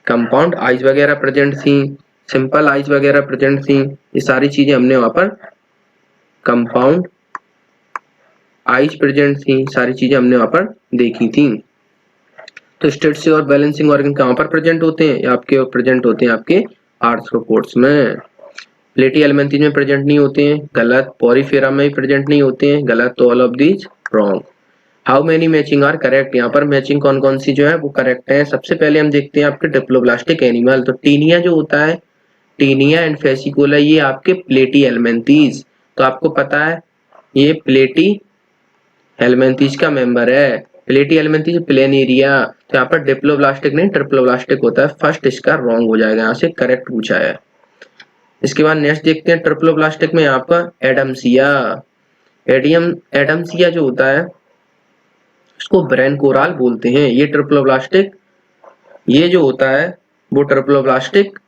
कंपाउंड आइज वगैरह प्रेजेंट थी, सिंपल आइज वगैरह प्रेजेंट थी। ये सारी चीजें हमने वहां पर, कंपाउंड आइज प्रेजेंट थी, सारी चीजें हमने वहां पर देखी थी। तो स्टेट्स और बैलेंसिंग ऑर्गन कहाँ पर प्रेजेंट होते हैं, आपके प्रेजेंट होते हैं आपके आर्थ्रोपोड्स में। प्लेटी एलिमेंथीज में प्रेजेंट नहीं होते हैं, गलत। पॉरीफेरा में भी प्रेजेंट नहीं होते हैं, गलत। तो all of these wrong. How many matching are correct, यहाँ पर मैचिंग कौन कौन सी जो है वो करेक्ट है। सबसे पहले हम देखते हैं आपके डिप्लोब्लास्टिक एनिमल। तो टीनिया जो होता है, टीनिया एंड फेसिकोला, ये आपके प्लेटी एलिमेंथीज। तो आपको पता है ये प्लेटी एलिमेंथीज का मेंबर है। प्लेटी एलिमेंथीज प्लेनेरिया, तो यहाँ पर डिप्लोब्लास्टिक नहीं ट्रिप्लोब्लास्टिक होता है। फर्स्ट इसका रॉन्ग हो जाएगा, यहाँ से करेक्ट पूछा है। इसके बाद नेक्स्ट देखते हैं ट्रिप्लोब्लास्टिक में यहाँ पर एडमसिया। एडमसिया जो होता है उसको ब्रेन कोराल बोलते हैं। ये ट्रिप्लोब्लास्टिक, ये जो होता है वो ट्रिप्लोब्लास्टिक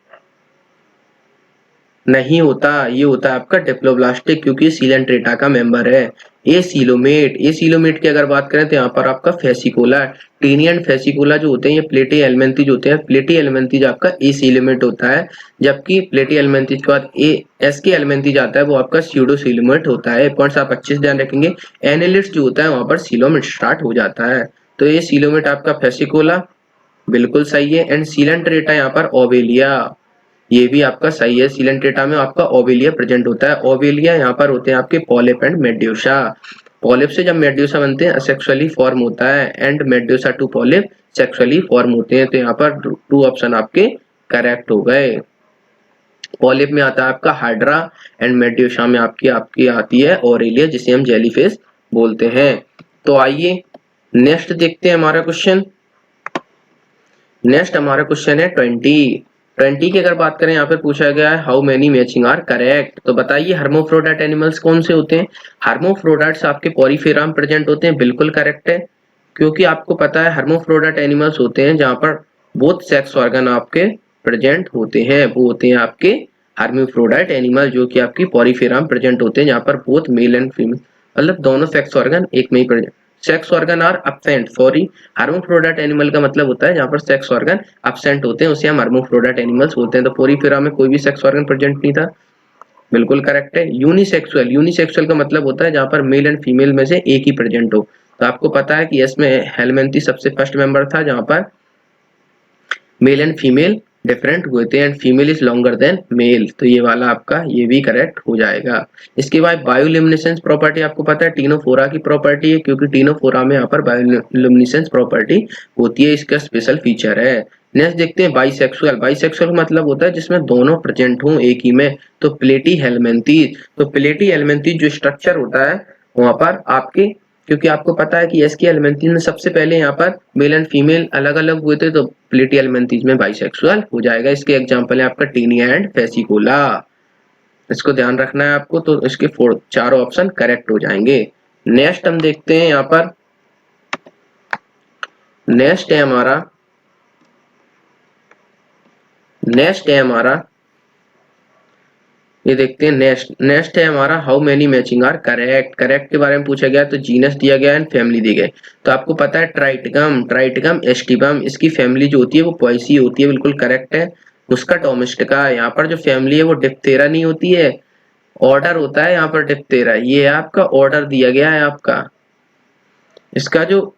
नहीं होता, ये होता है आपका डिप्लोब्लास्टिक, क्योंकि सीलेंट्रेटा का मेंबर है। ए सीलोमेट की अगर बात करें तो यहाँ पर आपका फेसिकोला, टीनी एंड फेसिकोला जो होते हैं ये प्लेटी एलिमेंथीज होते हैं। प्लेटी एलिमेंथीज आपका ए सीलोमेट होता है, जबकि प्लेटी एलिमेंथीज के बाद ए एस के एलिमेंथीज आता है वो आपका स्यूडो सीलोमेट होता है। पॉइंट्स आप अच्छे से ध्यान रखेंगे। एनालिट्स जो होता है वहां पर सीलोमेट स्टार्ट हो जाता है। तो ये सीलोमेट आपका फेसिकोला बिल्कुल सही है। एंड सीलेंट्रेटा यहाँ पर ओवेलिया, ये भी आपका सही है। सीलेंट्रेटा में आपका ओवेलिया प्रेजेंट होता है। ओवेलिया यहाँ पर होते हैं आपके पॉलिप एंड मेड्यूसा। पॉलिप से जब मेड्यूसा बनते हैं असेक्सुअली फॉर्म होता है, and medusa to polyp sexually form होते हैं। तो यहाँ पर 2 ऑप्शन आपके करेक्ट हो गए। पॉलिप में आता है आपका हाइड्रा, एंड मेड्यूसा में आपकी आपकी आती है ओरेलिया, जिसे हम जेलीफिश बोलते हैं। तो आइए नेक्स्ट देखते हैं हमारा क्वेश्चन। नेक्स्ट हमारा क्वेश्चन है 20 की अगर बात करें यहाँ पे पूछा गया है how many matching are correct. तो बताइए हर्मोफ्रोडाइट एनिमल्स कौन से होते हैं। हर्मोफ्रोडाइट्स आपके पॉलीफेरा में प्रेजेंट होते हैं, बिल्कुल करेक्ट है। क्योंकि आपको पता है हर्मोफ्रोडाइट एनिमल्स होते हैं जहां पर बोथ सेक्स ऑर्गन आपके प्रेजेंट होते हैं, वो होते हैं आपके हर्मोफ्रोडाइट एनिमल, जो कि आपकी पॉलीफेरा में प्रेजेंट होते हैं, जहां पर बोथ मेल एंड फीमेल मतलब दोनों सेक्स ऑर्गन एक में ही present. Sex organ are absent, sorry hermaphrodite animal का मतलब होता है जहां पर सेक्स ऑर्गन absent होते हैं उसे हम हर्मोफ्रोडाइट एनिमल्स बोलते हैं। तो पॉलीफेरा में कोई भी सेक्स ऑर्गन प्रेजेंट नहीं था, बिल्कुल करेक्ट है। यूनिसेक्सुअल, यूनिसेक्सुअल का मतलब होता है जहां पर मेल एंड फीमेल में से एक ही प्रेजेंट हो। तो आपको पता है कि इसमें हेलमेंथी सबसे फर्स्ट मेंबर था जहां पर मेल एंड फीमेल डिफरेंट हुए थे, and female is longer than male. तो ये वाला आपका ये भी करेक्ट हो जाएगा। इसके बाद बायोल्यूमिनेसेंस प्रॉपर्टी आपको पता है टीनोफोरा की प्रॉपर्टी है, क्योंकि टीनोफोरा में यहाँ पर बायोल्यूमिनेसेंस प्रॉपर्टी होती है, इसका स्पेशल फीचर है। नेक्स्ट देखते हैं बाइसेक्सुअल। बाइसेक्सुअल मतलब होता है जिसमें दोनों प्रेजेंट हों एक ही में। तो प्लेटी हेलमेंथीज, तो प्लेटी हेलमेंथीज जो स्ट्रक्चर होता है वहां पर आपके, क्योंकि आपको पता है कि एस की एलिमेंथीज में सबसे पहले यहाँ पर मेल एंड फीमेल अलग अलग हुए थे, तो प्लेटी एलिमेंथीज में बाइसेक्सुअल हो जाएगा। इसके एग्जांपल है आपका टीनिया एंड फेसिकोला, इसको ध्यान रखना है आपको। तो इसके चारों ऑप्शन करेक्ट हो जाएंगे। नेक्स्ट हम देखते हैं यहाँ पर, नेक्स्ट है हमारा ये देखते हैं नेक्स्ट है हमारा how many matching are correct. Correct के बारे में पूछा गया, तो जीनस दिया गया एंड फैमिली दी गई। तो आपको पता है ट्राइटिकम एस्टिपम, इसकी फैमिली जो होती है वो पॉइसी होती है, बिल्कुल करेक्ट है। उसका डोमेस्टिका, यहाँ पर जो फैमिली है वो डिप्टेरा नहीं होती है, ऑर्डर होता है यहाँ पर डिप्टेरा। ये है आपका ऑर्डर दिया गया है आपका, इसका जो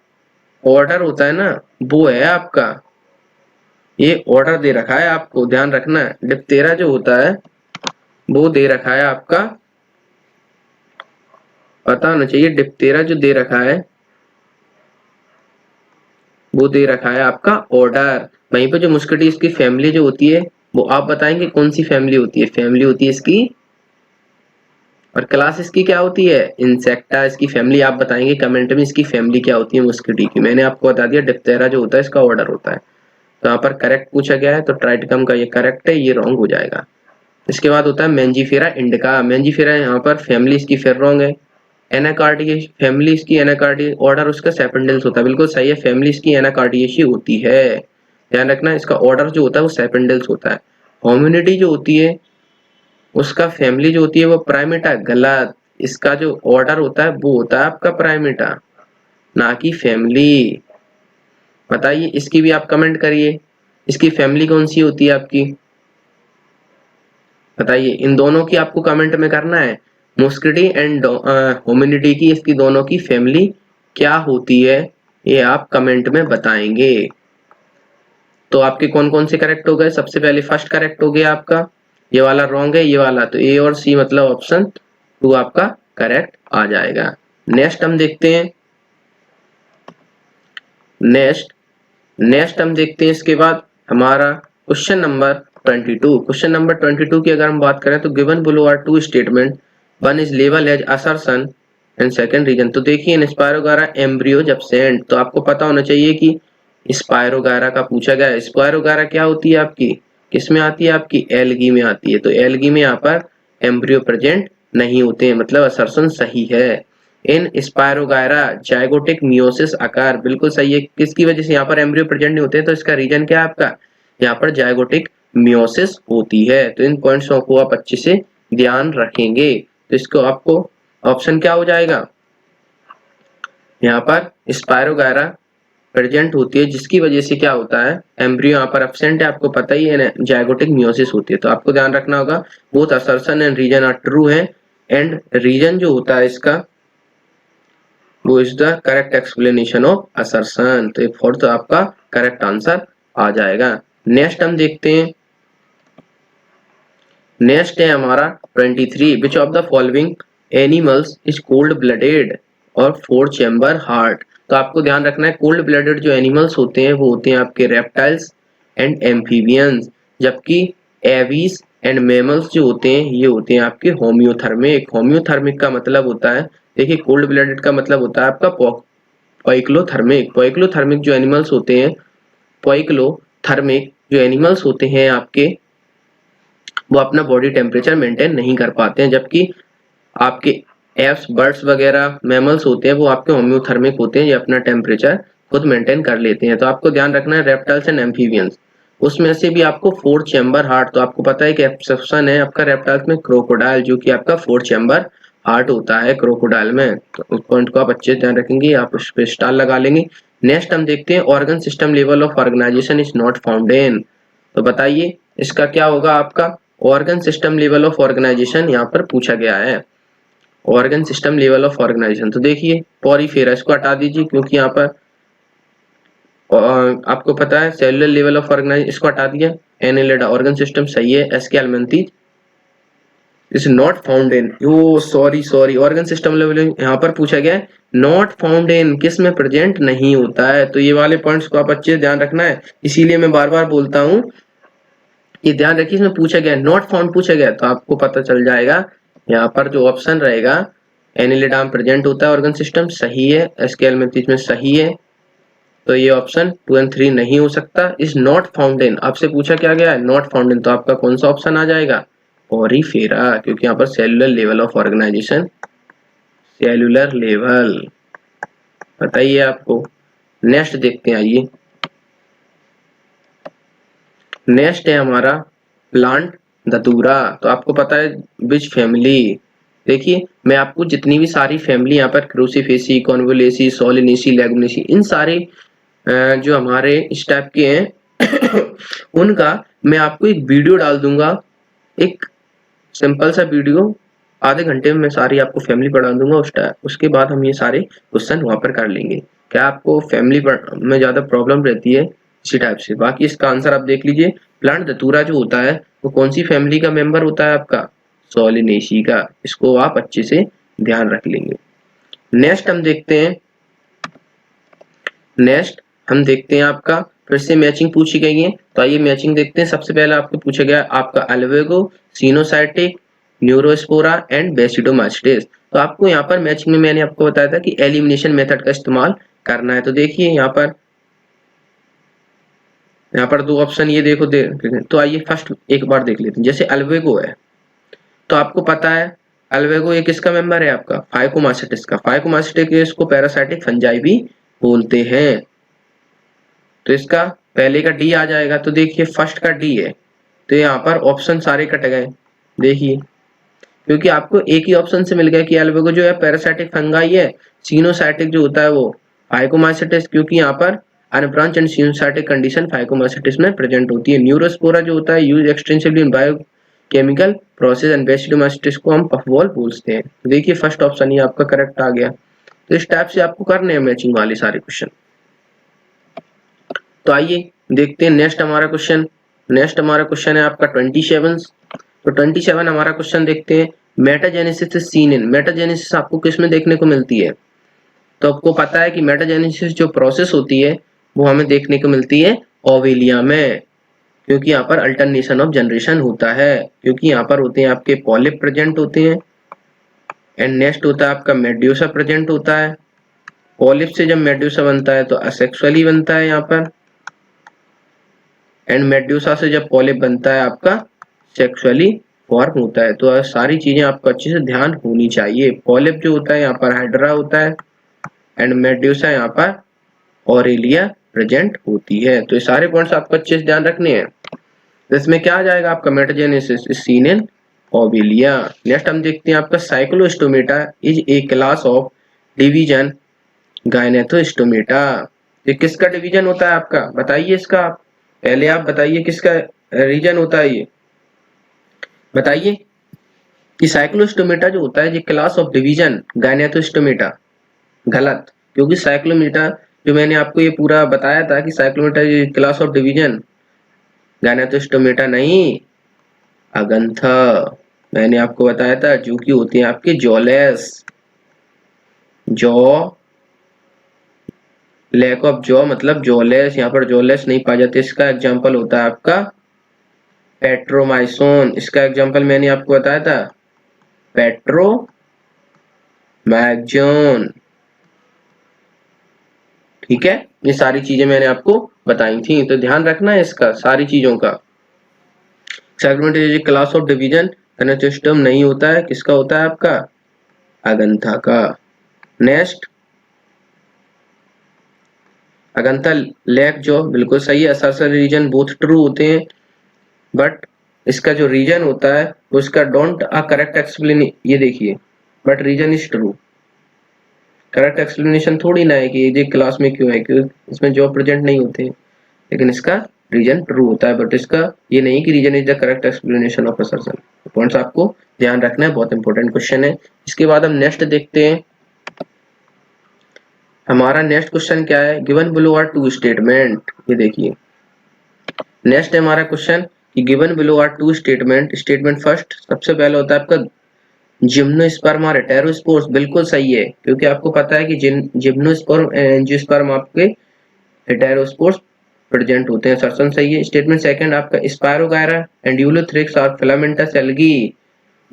ऑर्डर होता है ना वो है आपका, ये ऑर्डर दे रखा है आपको, ध्यान रखना है। डिप्टेरा जो होता है वो दे रखा है आपका, पता होना चाहिए। डिप्टेरा जो दे रखा है वो दे रखा है आपका ऑर्डर। वहीं पे जो मुस्कटीज की फैमिली जो होती है वो आप बताएंगे कौन सी फैमिली होती है। फैमिली होती है इसकी, और क्लास इसकी क्या होती है, इंसेक्टा। इसकी फैमिली आप बताएंगे कमेंट में, इसकी फैमिली क्या होती है मुस्कटी की। मैंने आपको बता दिया डिप्टेरा जो होता है इसका ऑर्डर होता है। तो यहाँ पर करेक्ट पूछा गया है, तो ट्राइटिकम का ये करेक्ट है, ये रॉन्ग हो जाएगा। इसके बाद होता है मेंजीफेरा इंडिका। मेंजीफेरा यहाँ पर फैमिली इसकी फिर रॉन्ग है। एनाकार्डियेशी फैमिली इसकी, एनाकार्डिये ऑर्डर उसका सेपेंडल्स होता है, बिल्कुल सही है। फैमिली इसकी एनाकार्डियेशी होती है, ध्यान रखना। इसका ऑर्डर जो होता है वो सेपेंडल्स होता है। होम्युनिटी जो होती है उसका फैमिली जो होती है वो प्राइमेटा, गलत। इसका जो ऑर्डर होता है वो होता है आपका प्राइमेटा, ना कि फैमिली। बताइए इसकी भी आप कमेंट करिए, इसकी फैमिली कौन सी होती है आपकी, बताइए। इन दोनों की आपको कमेंट में करना है, मुस्किडी एंड होमिनिटी की, इसकी दोनों की फैमिली क्या होती है ये आप कमेंट में बताएंगे। तो आपके कौन कौन से करेक्ट हो गए। सबसे पहले फर्स्ट करेक्ट हो गया आपका, ये वाला रॉन्ग है, ये वाला। तो ए और सी मतलब ऑप्शन 2 आपका करेक्ट आ जाएगा। नेक्स्ट हम देखते हैं, नेक्स्ट हम देखते हैं इसके बाद हमारा क्वेश्चन नंबर 22। क्वेश्चन नंबर 22 की अगर हम बात करें तो given below are 2 statement, one is label as assertion and second reason. तो देखिए इन स्पायरोगारा एम्ब्रियोज एब्सेंट, तो आपको पता होना चाहिए कि स्पायरोगारा का पूछा गया है। स्पायरोगारा क्या होती है आपकी, किसमें आती है आपकी, एल्गी में आती है। तो एल्गी में यहाँ पर एम्ब्रियो प्रेजेंट नहीं होते हैं, मतलब असर्शन सही है। इन स्पायरोगायरा जाइगोटिक मियोसिस आकार, बिल्कुल सही है। किसकी वजह से यहाँ पर एम्ब्रियो प्रेजेंट नहीं होते हैं, तो इसका रीजन क्या है आपका, यहाँ पर जाइगोटिक मियोसिस होती है। तो इन पॉइंट्सों को आप अच्छे से ध्यान रखेंगे। तो इसको आपको ऑप्शन क्या हो जाएगा, यहाँ पर स्पायरोगायरा प्रेजेंट होती है, जिसकी वजह से क्या होता है, एम्ब्रियो यहाँ पर एब्सेंट है, आपको पता ही है, जाइगोटिक मियोसिस होती है। तो आपको ध्यान रखना होगा both assertion and reason are true है, एंड रीजन जो होता है इसका वो is the correct explanation of assertion. तो फोर्थ आपका करेक्ट आंसर आ जाएगा। नेक्स्ट हम देखते हैं, नेक्स्ट है हमारा 23, which of the following animals is cold blooded और 4 चैम्बर हार्ट। तो आपको ध्यान रखना है कोल्ड ब्लडेड जो एनिमल्स होते हैं वो होते हैं आपके रेप्टाइल्स एंड एम्फीबियंस, जबकि एवीज एंड मैमल्स जो होते हैं ये होते हैं आपके होम्योथर्मिक। होम्योथर्मिक का मतलब होता है, देखिए कोल्ड ब्लडेड का मतलब होता है आपका पोइक्लोथर्मिक। पोइक्लोथर्मिक जो एनिमल्स होते हैं, पोइक्लोथर्मिक जो एनिमल्स होते हैं आपके वो अपना बॉडी टेम्परेचर मेंटेन नहीं कर पाते हैं, जबकि आपके एप्स बर्ड्स वगैरह मैमल्स होते हैं वो आपके होम्योथर्मिक होते हैं, ये अपना टेम्परेचर खुद मेंटेन कर लेते हैं। तो आपको ध्यान रखना है रेप्टाइल्स एंड एम्फीबियंस, उसमें से भी आपको 4 चैम्बर हार्ट, तो आपको पता है कि एक्सेप्शन है आपका रेप्टाइल्स में क्रोकोडाइल, जो कि आपका 4 चैम्बर हार्ट होता है क्रोकोडाइल में। तो उस पॉइंट को आप अच्छे से ध्यान रखेंगे, आप उस पर स्टार लगा लेंगे। नेक्स्ट हम देखते हैं organ system level of organisation is not found in. तो बताइए इसका क्या होगा, आपका organ system level of organisation यहाँ पर पूछा गया है। Organ system level of organisation, तो देखिए पॉरीफेरा इसको हटा दीजिए, क्योंकि यहाँ पर आपको पता है सेलुलर लेवल ऑफ ऑर्गेनाइजेशन, इसको हटा दिया। एनेलिडा ऑर्गन सिस्टम सही है, Aschelminthes is not found in, oh sorry organ system level यहाँ पर पूछा गया है नॉट फाउंड इन, किस में प्रेजेंट नहीं होता है। तो ये वाले पॉइंट्स को आप अच्छे से ध्यान रखना है, इसीलिए मैं बार बार बोलता हूँ ये ध्यान रखिए, इसमें पूछा गया नॉट फाउंड पूछा गया, तो आपको पता चल जाएगा यहाँ पर जो ऑप्शन रहेगा एनिलिडा में प्रेजेंट होता है ऑर्गन सिस्टम, सही है, एस्केल्मेंथीज में सही है। तो ये ऑप्शन 2 और 3 नहीं हो सकता। इज नॉट फाउंड इन, आपसे पूछा क्या गया है नॉट फाउंड इन, तो आपका कौन सा ऑप्शन आ जाएगा, पॉरीफेरा, क्योंकि यहाँ पर cellular level of organisation, cellular level बताइए आपको। नेक्स्ट देखते हैं, आइए नेक्स्ट है हमारा प्लांट धतूरा। तो आपको पता है विच फैमिली, देखिए मैं आपको जितनी भी सारी फैमिली यहाँ पर क्रूसीफेसी, कॉन्वोलेसी, सोलिनेसी, लेगुमिनेसी, इन सारे जो हमारे इस टाइप के हैं उनका मैं आपको एक वीडियो डाल दूंगा, एक सिंपल सा वीडियो, आधे घंटे में मैं सारी आपको फैमिली पढ़ा दूंगा, उसके बाद हम ये सारे क्वेश्चन वहां पर कर लेंगे। क्या आपको फैमिली में ज्यादा प्रॉब्लम रहती है इसी टाइप से, बाकी इसका आंसर आप देख लीजिए। प्लांट धतूरा जो होता है वो कौन सी फैमिली का मेंबर होता है, आपका सोलिनेसी का, इसको आप अच्छे से ध्यान रख लेंगे। नेक्स्ट हम देखते हैं, नेक्स्ट हम देखते हैं आपका फिर से मैचिंग पूछी गई है, तो आइए मैचिंग देखते हैं। सबसे पहले आपको पूछा गया आपका अल्वेगो, सिनोसाइटिक, न्यूरोस्पोरा एंड बेसिडोमास्टिस। तो आपको यहाँ पर मैचिंग में मैंने आपको बताया था कि एलिमिनेशन मेथड का इस्तेमाल करना है। तो देखिए यहाँ पर दो ऑप्शन ये देखो तो आइए फर्स्ट एक बार देख लेते हैं। जैसे अल्वेगो है तो आपको पता है अल्वेगो एक किसका मेंबर है, आपका फाइकोमास्टिस का। फाइकोमास्टिस को पैरासाइटिक फंजाई भी बोलते हैं। तो इसका पहले का डी आ जाएगा, तो देखिए फर्स्ट का डी है, तो यहाँ पर ऑप्शन सारे कट गए, देखिए क्योंकि आपको एक ही ऑप्शन से मिल गया कि अल्वेगो जो है पैरासाइटिक फंगाई है, सिनोसाइटिक जो होता है वो फाइकोमास्टिस, क्योंकि यहाँ पर unbranch and coenocytic condition Phycomycetes में प्रेजेंट होती है। न्यूरोस्पोरा जो होता है use extensively in biochemical process and Basidiomycetes को हम पफबॉल बोलते हैं। तो देखिए फर्स्ट ऑप्शन ही आपका करेक्ट आ गया। तो इस टाइप से आपको करने हैं मैचिंग वाले सारे क्वेश्चन। तो आइए देखते हैं नेक्स्ट हमारा क्वेश्चन। नेक्स्ट हमारा क्वेश्चन है आपका 27। तो 27 हमारा क्वेश्चन देखते हैं, metagenesis is seen in. Metagenesis आपको किस में देखने को मिलती है, तो आपको पता है कि मेटाजेनेसिस जो प्रोसेस होती है वो हमें देखने को मिलती है ओवेलिया में, क्योंकि यहाँ पर अल्टरनेशन ऑफ जनरेशन होता है, क्योंकि यहाँ पर होते हैं आपके पॉलिप प्रेजेंट होते हैं, एंड नेक्स्ट होता है आपका मेड्यूसा प्रेजेंट होता है। पॉलिप से जब मेड्यूसा बनता है तो असेक्सुअली बनता है यहाँ पर, एंड मेड्यूसा से जब पॉलिप बनता है आपका सेक्सुअली फॉर्म होता है। तो सारी चीजें आपको अच्छे से ध्यान होनी चाहिए। पॉलिप जो होता है यहाँ पर हाइड्रा होता है, एंड मेड्यूसा यहाँ पर ऑरेलिया प्रेजेंट होती है। तो ये सारे पॉइंट्स आपको अच्छे से ध्यान रखने हैं। तो इसमें क्या आ जाएगा आपका metagenesis is seen in Obelia. Next हम देखते हैं आपका Cyclostomata is a class of division Gnathostomata. ये किसका डिवीजन होता है आपका, बताइए इसका, पहले आप बताइए किसका रीजन होता है ये बताइए। कि साइक्लोस्टोमेटा जो होता है ये क्लास ऑफ डिवीजन गायनेथोस्टोमेटा, गलत, क्योंकि साइक्लोमेटा जो मैंने आपको ये पूरा बताया था कि साइक्लोमेटा ये क्लास ऑफ डिवीजन गायनेथोस्टोमेटा नहीं, अगंथा मैंने आपको बताया था जो कि होती है आपके jawless, jaw, lack of jaw मतलब जॉलेस, यहाँ पर जॉलेस नहीं पाए जाते। इसका एग्जांपल होता है आपका पेट्रोमाइसोन, इसका एग्जांपल मैंने आपको बताया था पेट्रोमैगजोन। ठीक है, ये सारी चीजें मैंने आपको बताई थी, तो ध्यान रखना है इसका सारी चीजों का। Segment class of division system नहीं होता है, किसका होता है आपका अगंथा का। नेक्स्ट अगंथा लैक जो बिल्कुल सही है, असर्शन रीजन बोथ ट्रू होते हैं, बट इसका जो रीजन होता है वो इसका डोंट अ करेक्ट एक्सप्लेन, ये देखिए but reason is true, correct explanation थोड़ी ना है कि ये क्लास में क्यों है, क्यों इसमें जॉब प्रेजेंट नहीं होते हैं, लेकिन इसका रीजन ट्रू होता है, बट इसका ये नहीं कि reason is the correct explanation of assertion. Points आपको ध्यान रखना है, बहुत इंपॉर्टेंट क्वेश्चन है। इसके बाद हम नेक्स्ट देखते हैं, हमारा नेक्स्ट क्वेश्चन क्या है, given below are two statement. ये देखिए नेक्स्ट है हमारा क्वेश्चन कि given below are two statement, statement first सबसे पहले होता है आपका जिम्नोस्पर्म और हेटेरोस्पोर्स, बिल्कुल सही है, क्योंकि आपको पता है कि जिम्नोस्पर्म एंजियोस्पर्म आपके हेटेरोस्पोर्स प्रेजेंट होते हैं, सर्सन सही है। स्टेटमेंट सेकंड आपका स्पायरोगायरा एंड यूलोथ्रिक्स और फिलामेंटस एल्गी,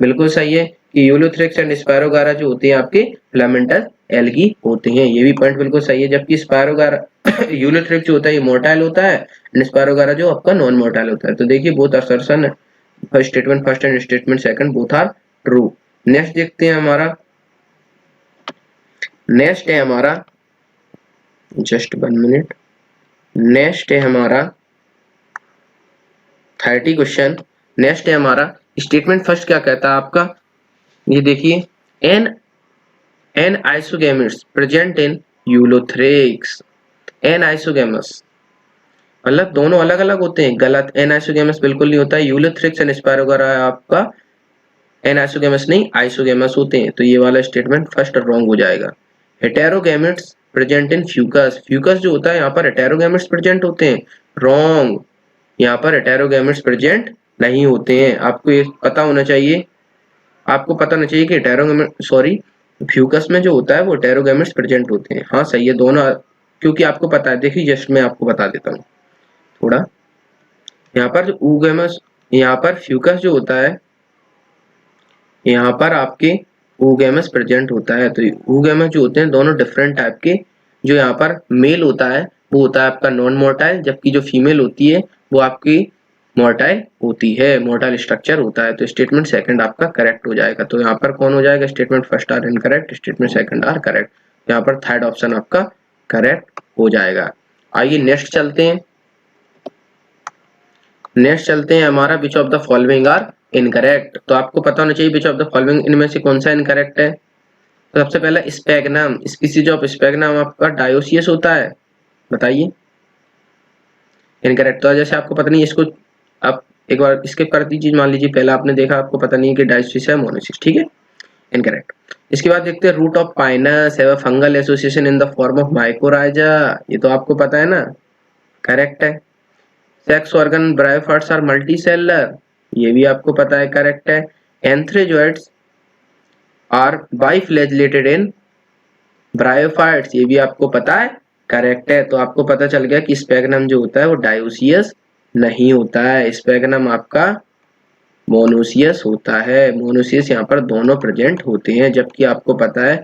बिल्कुल सही है कि यूलोथ्रिक्स एंड स्पायरोगायरा जो होते हैं आपके फिलामेंटस एल्गी होते हैं, ये भी पॉइंट बिल्कुल सही है। जबकि स्पायरोगायरा यूलोथ्रिक्स जो होता है ये मोर्टाइल होता है एंड स्पायरोगायरा जो आपका नॉन मोर्टाइल होता है। तो देखिए both assertion statement first and statement second both are true. Next देखते हैं हमारा, नेक्स्ट है हमारा जस्ट 1 मिनट, नेक्स्ट है हमारा 30 क्वेश्चन। नेक्स्ट है हमारा स्टेटमेंट फर्स्ट क्या कहता है आपका, ये देखिए an anisogametes present in Ulothrix, anisogamous मतलब दोनों अलग अलग होते हैं, गलत, एन आइसोगेमस बिल्कुल नहीं होता है। यूलोथ्रिक्स एंड स्पायरोगायरा आपका एन आइसोगेमस नहीं आइसोगेमस होते हैं, तो ये वाला स्टेटमेंट फर्स्ट रॉन्ग हो जाएगा। हेटेरोगेमिट्स प्रेजेंट इन फ्यूकस, फ्यूकस जो होता है यहाँ पर हेटेरोगेमिट्स प्रेजेंट होते हैं, रॉन्ग, यहाँ पर हेटेरोगेमिट्स प्रेजेंट नहीं होते हैं। आपको ये पता होना चाहिए, आपको पता होना चाहिए कि हेटेरोगेमिट्स सॉरी फ्यूकस में जो होता है वो हेटेरोगेमिट्स प्रेजेंट होते हैं। हाँ सही है दोनों, क्योंकि आपको पता है, देखिए जस्ट मैं आपको बता देता हूँ थोड़ा, यहाँ पर जो ऊगेमस, यहाँ पर फ्यूकस जो होता है यहाँ पर आपके oogamous प्रेजेंट होता है। तो oogamous जो होते हैं दोनों डिफरेंट टाइप के, जो यहाँ पर मेल होता है वो होता है आपका नॉन मोर्टाइल, जबकि जो फीमेल होती है वो आपकी मोर्टाइल होती है, मोर्टाइल स्ट्रक्चर होता है। तो स्टेटमेंट सेकंड आपका करेक्ट हो जाएगा। तो यहाँ पर कौन हो जाएगा, statement first are incorrect, statement second are correct, यहाँ पर थर्ड ऑप्शन आपका करेक्ट हो जाएगा। आइए नेक्स्ट चलते हैं, नेक्स्ट चलते हैं हमारा which of the following are incorrect. तो आपको पता होना चाहिए विच ऑफ द फॉलोइंग इनमें से कौन सा इनकरेक्ट है। तो सबसे पहला स्पेगनम, स्पीसीज ऑफ स्पेगनम आपका डायोसियस होता है, बताइए इनकरेक्ट। तो जैसे आपको पता नहीं, इसको आप एक बार स्किप कर दीजिए, मान लीजिए पहला आपने देखा, आपको पता नहीं कि डायोसियस है मोनोसिस, ठीक है, इनकरेक्ट। इसके बाद देखते हैं root of Pinus have a fungal association in the form of mycorrhiza, ये तो आपको पता है ना, करेक्ट है। Sex organ bryophytes are multicellular, ये भी आपको पता है, करेक्ट है। एंथ्रेजोइड्स आर बाइफ्लैजिलेटेड इन ब्रायोफाइट्स, ये भी आपको पता है, करेक्ट है। तो आपको पता चल गया कि स्पेगनम जो होता है वो डायोसियस नहीं होता है, स्पेगनम आपका मोनोसियस होता है। मोनोसियस यहाँ पर दोनों प्रेजेंट होते हैं, जबकि आपको पता है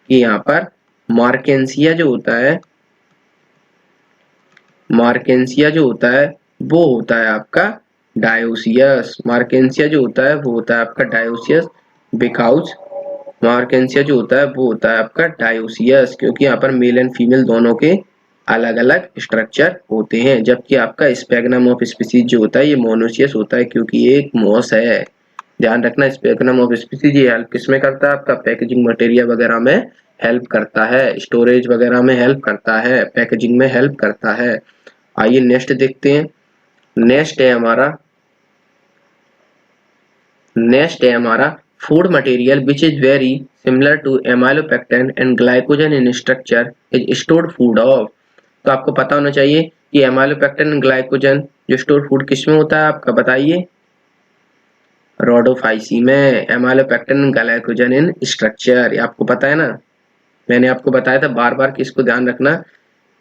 कि यहाँ पर मार्केंसिया जो होता है, मार्केंसिया जो होता है वो होता है आपका डायोसियस, मार्केंसिया जो होता है वो होता है आपका डायोसियस, बिकॉज मार्केंसिया जो होता है वो होता है आपका डायोसियस, क्योंकि यहाँ पर मेल एंड फीमेल दोनों के अलग अलग स्ट्रक्चर होते हैं, जबकि आपका स्पेगनम ऑफ स्पीसीज जो होता है ये मोनोसियस होता है क्योंकि ये एक मॉस है। ध्यान रखना, स्पेगनम ऑफ स्पीसीज ये हेल्प किसमें करता है, आपका पैकेजिंग मटेरियल वगैरह में हेल्प करता है, स्टोरेज वगैरह में हेल्प करता है, पैकेजिंग में हेल्प करता है। आइए नेक्स्ट देखते हैं। नेक्स्ट है हमारा food material which is very similar to amylopectin and glycogen in structure is stored food of. तो आपको पता होना चाहिए कि एमाइलोपेक्टिन ग्लाइकोजन जो स्टोर फूड किसमें होता है आपका, बताइए। रोडोफाइसी में। एमाइलोपेक्टिन ग्लाइकोजन इन स्ट्रक्चर, ये आपको पता है ना, मैंने आपको बताया था बार बार कि इसको ध्यान रखना।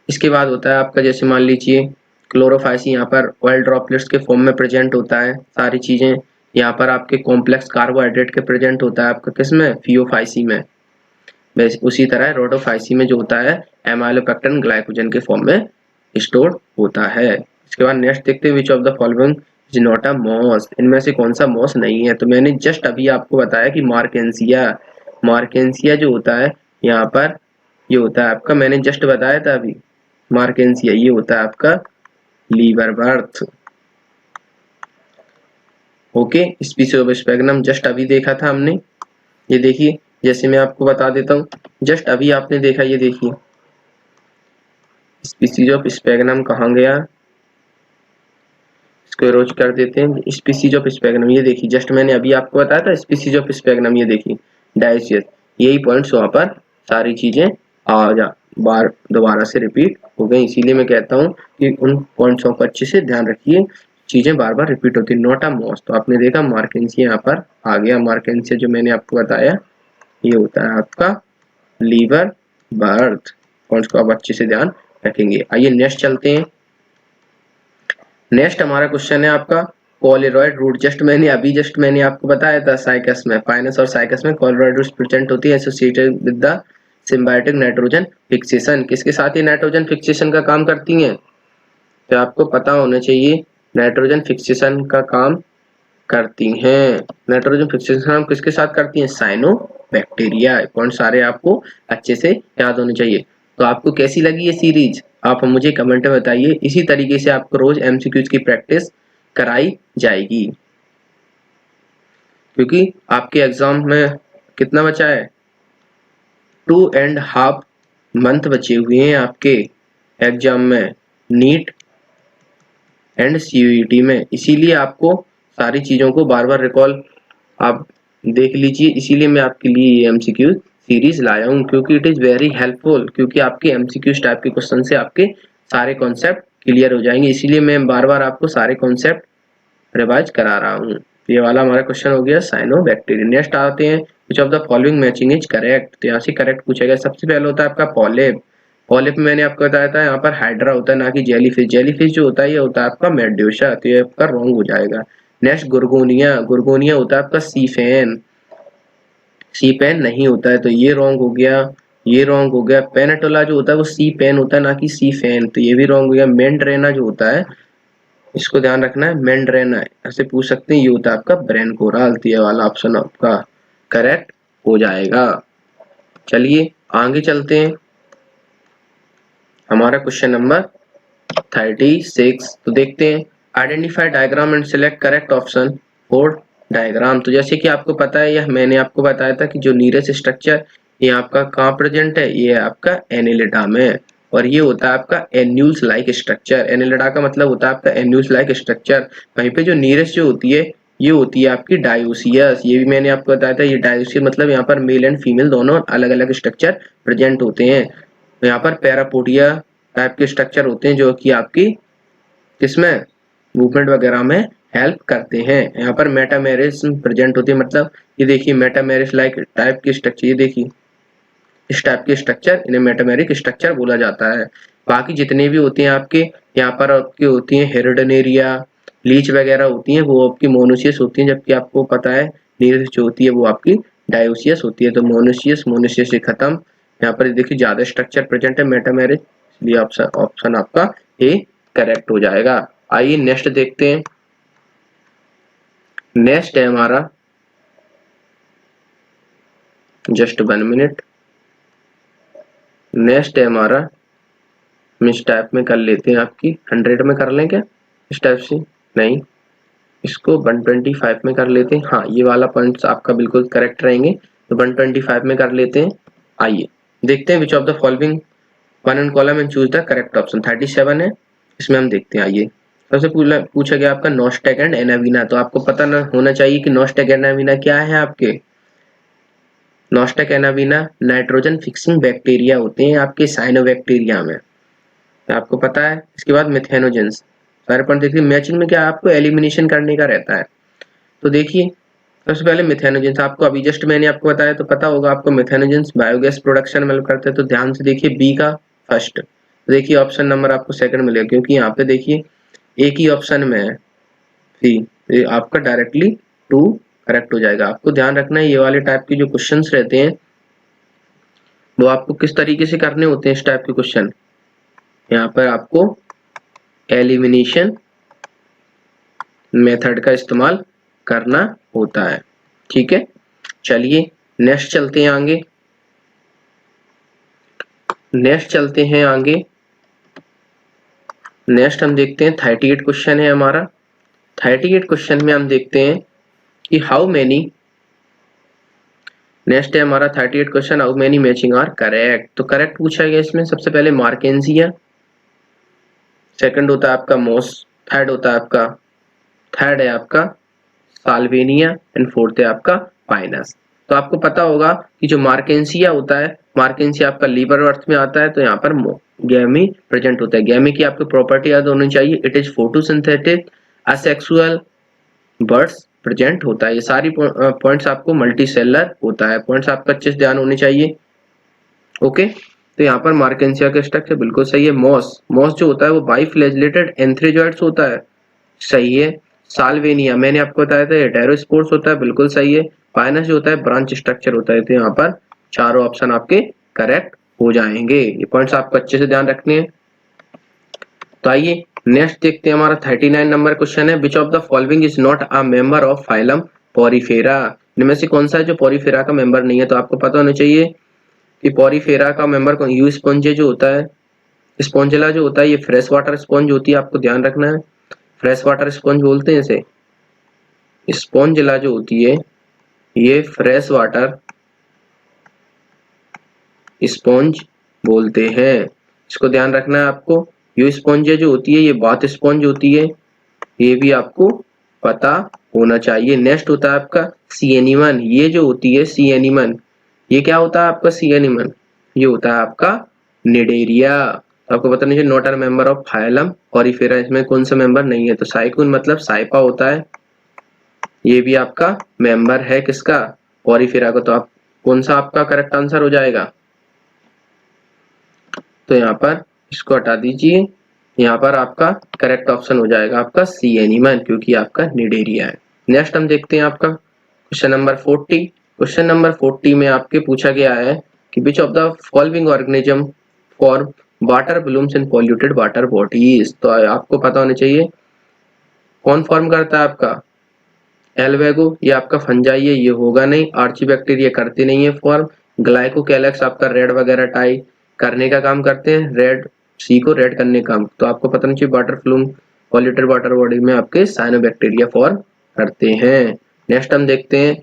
इसके बाद होता है आपका, जैसे मान लीजिए क्लोरोफाइसी, यहाँ पर ऑयल ड्रॉपलेट्स के फॉर्म में प्रेजेंट होता है सारी चीजें। यहाँ पर आपके कॉम्प्लेक्स कार्बोहाइड्रेट के प्रेजेंट होता है आपका किसमें, फियोफाइसी में। वैसे उसी तरह रोडोफाइसी में जो होता है एमाइलोपेक्टिन ग्लाइकोजन के फॉर्म में स्टोर होता है। इसके बाद नेक्स्ट देखते हैं, which of the following is not a moss, इनमें से कौन सा मॉस नहीं है। तो मैंने जस्ट अभी आपको बताया कि मार्केंसिया, मार्केंसिया जो होता है यहाँ पर ये होता है आपका, मैंने जस्ट बताया था अभी, मार्केंसिया ये होता है आपका liverwort. Okay, species of Sphagnum just अभी देखा था हमने, ये देखिए, जैसे मैं आपको बता देता हूँ, जस्ट अभी आपने देखा, ये देखिए स्पीसीज ऑफ स्पेगनम कहाँ गया, इसको रोज कर देते हैं। स्पीसीज ऑफ स्पेगनम ये देखिए, जस्ट मैंने अभी आपको बताया था स्पीसीज ऑफ स्पेगनम, ये देखिए डायोसियस, यही पॉइंट्स वहां पर सारी चीजें आ जा बार दोबारा से रिपीट हो गई। इसीलिए मैं कहता हूँ कि उन पॉइंट्सों को अच्छे से ध्यान रखिए, चीजें बार बार रिपीट होती है। नोट अ मॉस, तो आपने देखा मार्केंसिया यहाँ पर आ गया, मार्केंसिया जो मैंने आपको बताया ये होता है आपका लीवर बर्थ। पॉइंट्स को आप अच्छे से ध्यान रखेंगे। आइए नेक्स्ट चलते हैं। नेक्स्ट हमारा क्वेश्चन है आपका कोलेरॉइड रूट। जस्ट मैंने आपको बताया था साइकस में, फाइनस और साइकस में कोलेरॉइड रूट्स प्रेजेंट होती है associated with the symbiotic nitrogen fixation. किसके साथ ये नाइट्रोजन फिक्सेशन का काम करती हैं, तो आपको पता होना चाहिए नाइट्रोजन फिक्सेशन का काम करती हैं। नाइट्रोजन फिक्सेशन काम किसके साथ करती हैं, साइनोबैक्टीरिया। पॉइंट सारे आपको अच्छे से याद होने चाहिए। तो आपको कैसी लगी ये सीरीज, आप मुझे कमेंट में बताइए। इसी तरीके से आपको रोज एमसीक्यूज की प्रैक्टिस कराई जाएगी, क्योंकि आपके एग्जाम में कितना बचा है, 2.5 मंथ बचे हुए हैं आपके एग्जाम में, नीट एंड सीयूईटी में। इसीलिए आपको सारी चीजों को बार बार रिकॉल आप देख लीजिए। इसीलिए मैं आपके लिए ये एमसीक्यू सीरीज लाया हूँ, क्योंकि इट इज वेरी हेल्पफुल, क्योंकि आपके एमसीक्यू टाइप के क्वेश्चन से आपके सारे कॉन्सेप्ट क्लियर हो जाएंगे। इसीलिए मैं बार बार आपको सारे कॉन्सेप्ट रिवाइज करा रहा हूँ। ये वाला हमारा क्वेश्चन हो गया साइनोबैक्टीरिया। नेक्स्ट आते हैं, which of the following matching is correct. तो यहाँ से करेक्ट पूछा गया। सबसे पहले होता है आपका पॉलिप। पॉलिप में मैंने आपको बताया था यहाँ पर हाइड्रा होता है ना कि जेलीफिश। जेलीफिश जो होता है ये होता है आपका मेड्यूसा, तो ये आपका रॉन्ग हो जाएगा। नेक्स्ट गुर्गोनिया। गुर्गोनिया होता है आपका सीफेन। सी पेन नहीं होता है, तो ये रॉन्ग हो गया, ये रॉन्ग हो गया। पेनेटोला जो होता है वो सी पेन होता है ना कि सी फैन, तो ये भी रॉन्ग हो गया। मेंड्रेना जो होता है इसको ध्यान रखना है, मेंड्रेना ऐसे पूछ सकते हैं, ये होता है आपका ब्रेन कोराल। तो ये वाला ऑप्शन आपका करेक्ट हो जाएगा। चलिए आगे चलते हैं, हमारा क्वेश्चन नंबर 36। तो देखते हैं, identify diagram and select correct option for diagram. तो जैसे कि आपको पता है, यह मैंने आपको बताया था कि जो नीयरेस्ट स्ट्रक्चर ये आपका कहाँ प्रेजेंट है, ये आपका एनिलिडा में, और ये होता है आपका एन्यूल्स लाइक स्ट्रक्चर। एनिलिडा का मतलब होता है आपका एन्यूल्स लाइक स्ट्रक्चर। वहीं पे जो नीयरेस्ट जो होती है ये होती है आपकी डायोसियस। ये भी मैंने आपको बताया था, ये डायोसियस मतलब यहाँ पर मेल एंड फीमेल दोनों अलग अलग स्ट्रक्चर प्रेजेंट होते हैं। तो यहाँ पर पैरापोडिया टाइप के स्ट्रक्चर होते हैं जो कि आपकी किसमें मूवमेंट वगैरह में हेल्प करते हैं। यहाँ पर मेटामेरिस प्रेजेंट होती है, मतलब ये देखिए मेटामेरिस लाइक टाइप की स्ट्रक्चर, ये देखिए इस टाइप के स्ट्रक्चर इन्हें मेटामेरिक स्ट्रक्चर बोला जाता है। बाकी जितने भी होते हैं आपके यहाँ पर आपकी होती हैं हेरिडोनेरिया, लीच वगैरह होती हैं, वो आपकी मोनोसियस होती हैं, जबकि आपको पता है नीरस जो होती है वो आपकी डायोसियस होती है। तो मोनोसियस, मोनोसियस से खत्म। यहाँ पर देखिए ज्यादा स्ट्रक्चर प्रेजेंट है मेटामेरिक, इसलिए ऑप्शन आपका ए करेक्ट हो जाएगा। आइए नेक्स्ट देखते हैं। नेक्स्ट है हमारा, जस्ट 1 मिनट, नेक्स्ट है हमारा हम इस टाइप में कर लेते हैं, आपकी 100 में कर लें क्या इस टाइप से, नहीं इसको 125 में कर लेते हैं। हाँ ये वाला पॉइंट्स आपका बिल्कुल करेक्ट रहेंगे, तो 125 में कर लेते हैं। आइए देखते हैं which of the following one and column and choose the correct option. 37 है, इसमें हम देखते हैं। आइए सबसे पूछा गया आपका नॉस्टेक एंड एनावीना, तो आपको पता न होना चाहिए कि नॉस्टेक एनावीना क्या है। आपके नॉस्टेक एनावीना नाइट्रोजन फिक्सिंग बैक्टीरिया होते हैं आपके साइनोबैक्टीरिया में, तो आपको पता है। इसके बाद मिथेनोजेंस, सारे पॉइंट देखिए। मैचिंग में क्या आपको एलिमिनेशन करने का रहता है, तो देखिए सबसे पहले मिथेनोजेंस आपको अभी जस्ट मैंने आपको बताया, तो पता होगा आपको मिथेनोजेंस बायोगैस प्रोडक्शन में करते हैं। तो ध्यान से देखिए बी का फर्स्ट, देखिए ऑप्शन नंबर आपको सेकंड मिलेगा, क्योंकि यहाँ पे देखिए एक ही ऑप्शन में है सी, ये आपका डायरेक्टली 2 करेक्ट हो जाएगा। आपको ध्यान रखना है ये वाले टाइप के जो क्वेश्चंस रहते हैं वो आपको किस तरीके से करने होते हैं। इस टाइप के क्वेश्चन यहाँ पर आपको एलिमिनेशन मेथड का इस्तेमाल करना होता है, ठीक है। चलिए नेक्स्ट चलते हैं आगे, नेक्स्ट हम देखते हैं 38 क्वेश्चन है हमारा। 38 क्वेश्चन में हम देखते हैं कि हाउ मेनी, नेक्स्ट है हमारा 38 question, how many matching are correct. तो करेक्ट पूछा गया इसमें सबसे पहले मार्केंसिया, सेकंड होता है आपका मोस, थर्ड है आपका साल्वेनिया एंड फोर्थ है आपका पाइनस। तो आपको पता होगा कि जो मार्केंसिया होता है, मार्केंसिया आपका लीवर अर्थ में आता है, तो यहाँ पर गैमी प्रेजेंट होता है। गैमी की आपको प्रॉपर्टी याद होनी चाहिए, it is photosynthetic asexual birds present होता है। ये सारी पॉइंट्स आपको मल्टी सेलर होता है, पॉइंट्स आपका अच्छे से ध्यान होने चाहिए, ओके। तो यहाँ पर मार्केंसिया का स्ट्रक्चर बिल्कुल सही है। मॉस जो होता है वो बाइफ्लैजिलेटेड एंथ्रेजॉइड्स होता है, सही है। साल्वेनिया मैंने आपको बताया था हेटेरोस्पोर्स होता है, बिल्कुल सही है। पाइनस जो होता है ब्रांच स्ट्रक्चर होता है। तो यहाँ पर चारों ऑप्शन आपके करेक्ट हो जाएंगे, ये पॉइंट्स आपको अच्छे से ध्यान रखने हैं। तो आइए नेक्स्ट देखते हैं, हमारा 39 नंबर क्वेश्चन है, विच of the following is not a member of phylum Porifera. इनमें से कौन सा है जो पोरीफेरा का मेंबर नहीं है। तो आपको पता होना चाहिए कि पोरीफेरा का मेंबर कौन, यू स्पॉन्जे जो होता है, स्पॉन्जिला जो होता है, ये फ्रेश वाटर स्पॉन्ज होती है, आपको ध्यान रखना है। फ्रेश वाटर स्पॉन्ज बोलते हैं इसे, स्पॉन्जिला जो होती है ये फ्रेश वाटर स्पॉन्ज बोलते हैं, इसको ध्यान रखना है आपको। यू स्पॉन्ज जो होती है ये बाथ स्पॉन्ज होती है, ये भी आपको पता होना चाहिए। नेक्स्ट होता है आपका सी एनिमन, ये जो होती है सी एनिमन, ये क्या होता है आपका सी एनिमन, ये होता है आपका निडेरिया। आपको पता नहीं not a member of phylum Porifera, इसमें कौन सा मेंबर नहीं है। तो साइकुन मतलब साइपा होता है, ये भी आपका मेंबर है किसका, पोरीफेरा का। तो आप कौन सा आपका करेक्ट आंसर हो जाएगा, तो यहाँ पर इसको हटा दीजिए, यहाँ पर आपका करेक्ट ऑप्शन हो जाएगा आपका सी एनिमन, क्योंकि आपका निडेरिया है। नेक्स्ट हम देखते हैं आपका क्वेश्चन नंबर 40। क्वेश्चन नंबर 40 में आपके पूछा गया है कि which of the following organism form water blooms in polluted water bodies. तो आपको पता होना चाहिए कौन फॉर्म करता है आपका एल्वेगो, ये आपका फंजाई है, ये होगा नहीं। आर्ची बैक्टीरिया करते नहीं है फॉर्म। ग्लाइकोकैलेक्स आपका रेड वगैरह टाई करने का काम करते हैं, रेड सी को रेड करने का काम। तो आपको पता नहीं चाहिए water flume polluted water body में आपके साइनोबैक्टीरिया फॉर्म करते हैं। नेक्स्ट हम देखते हैं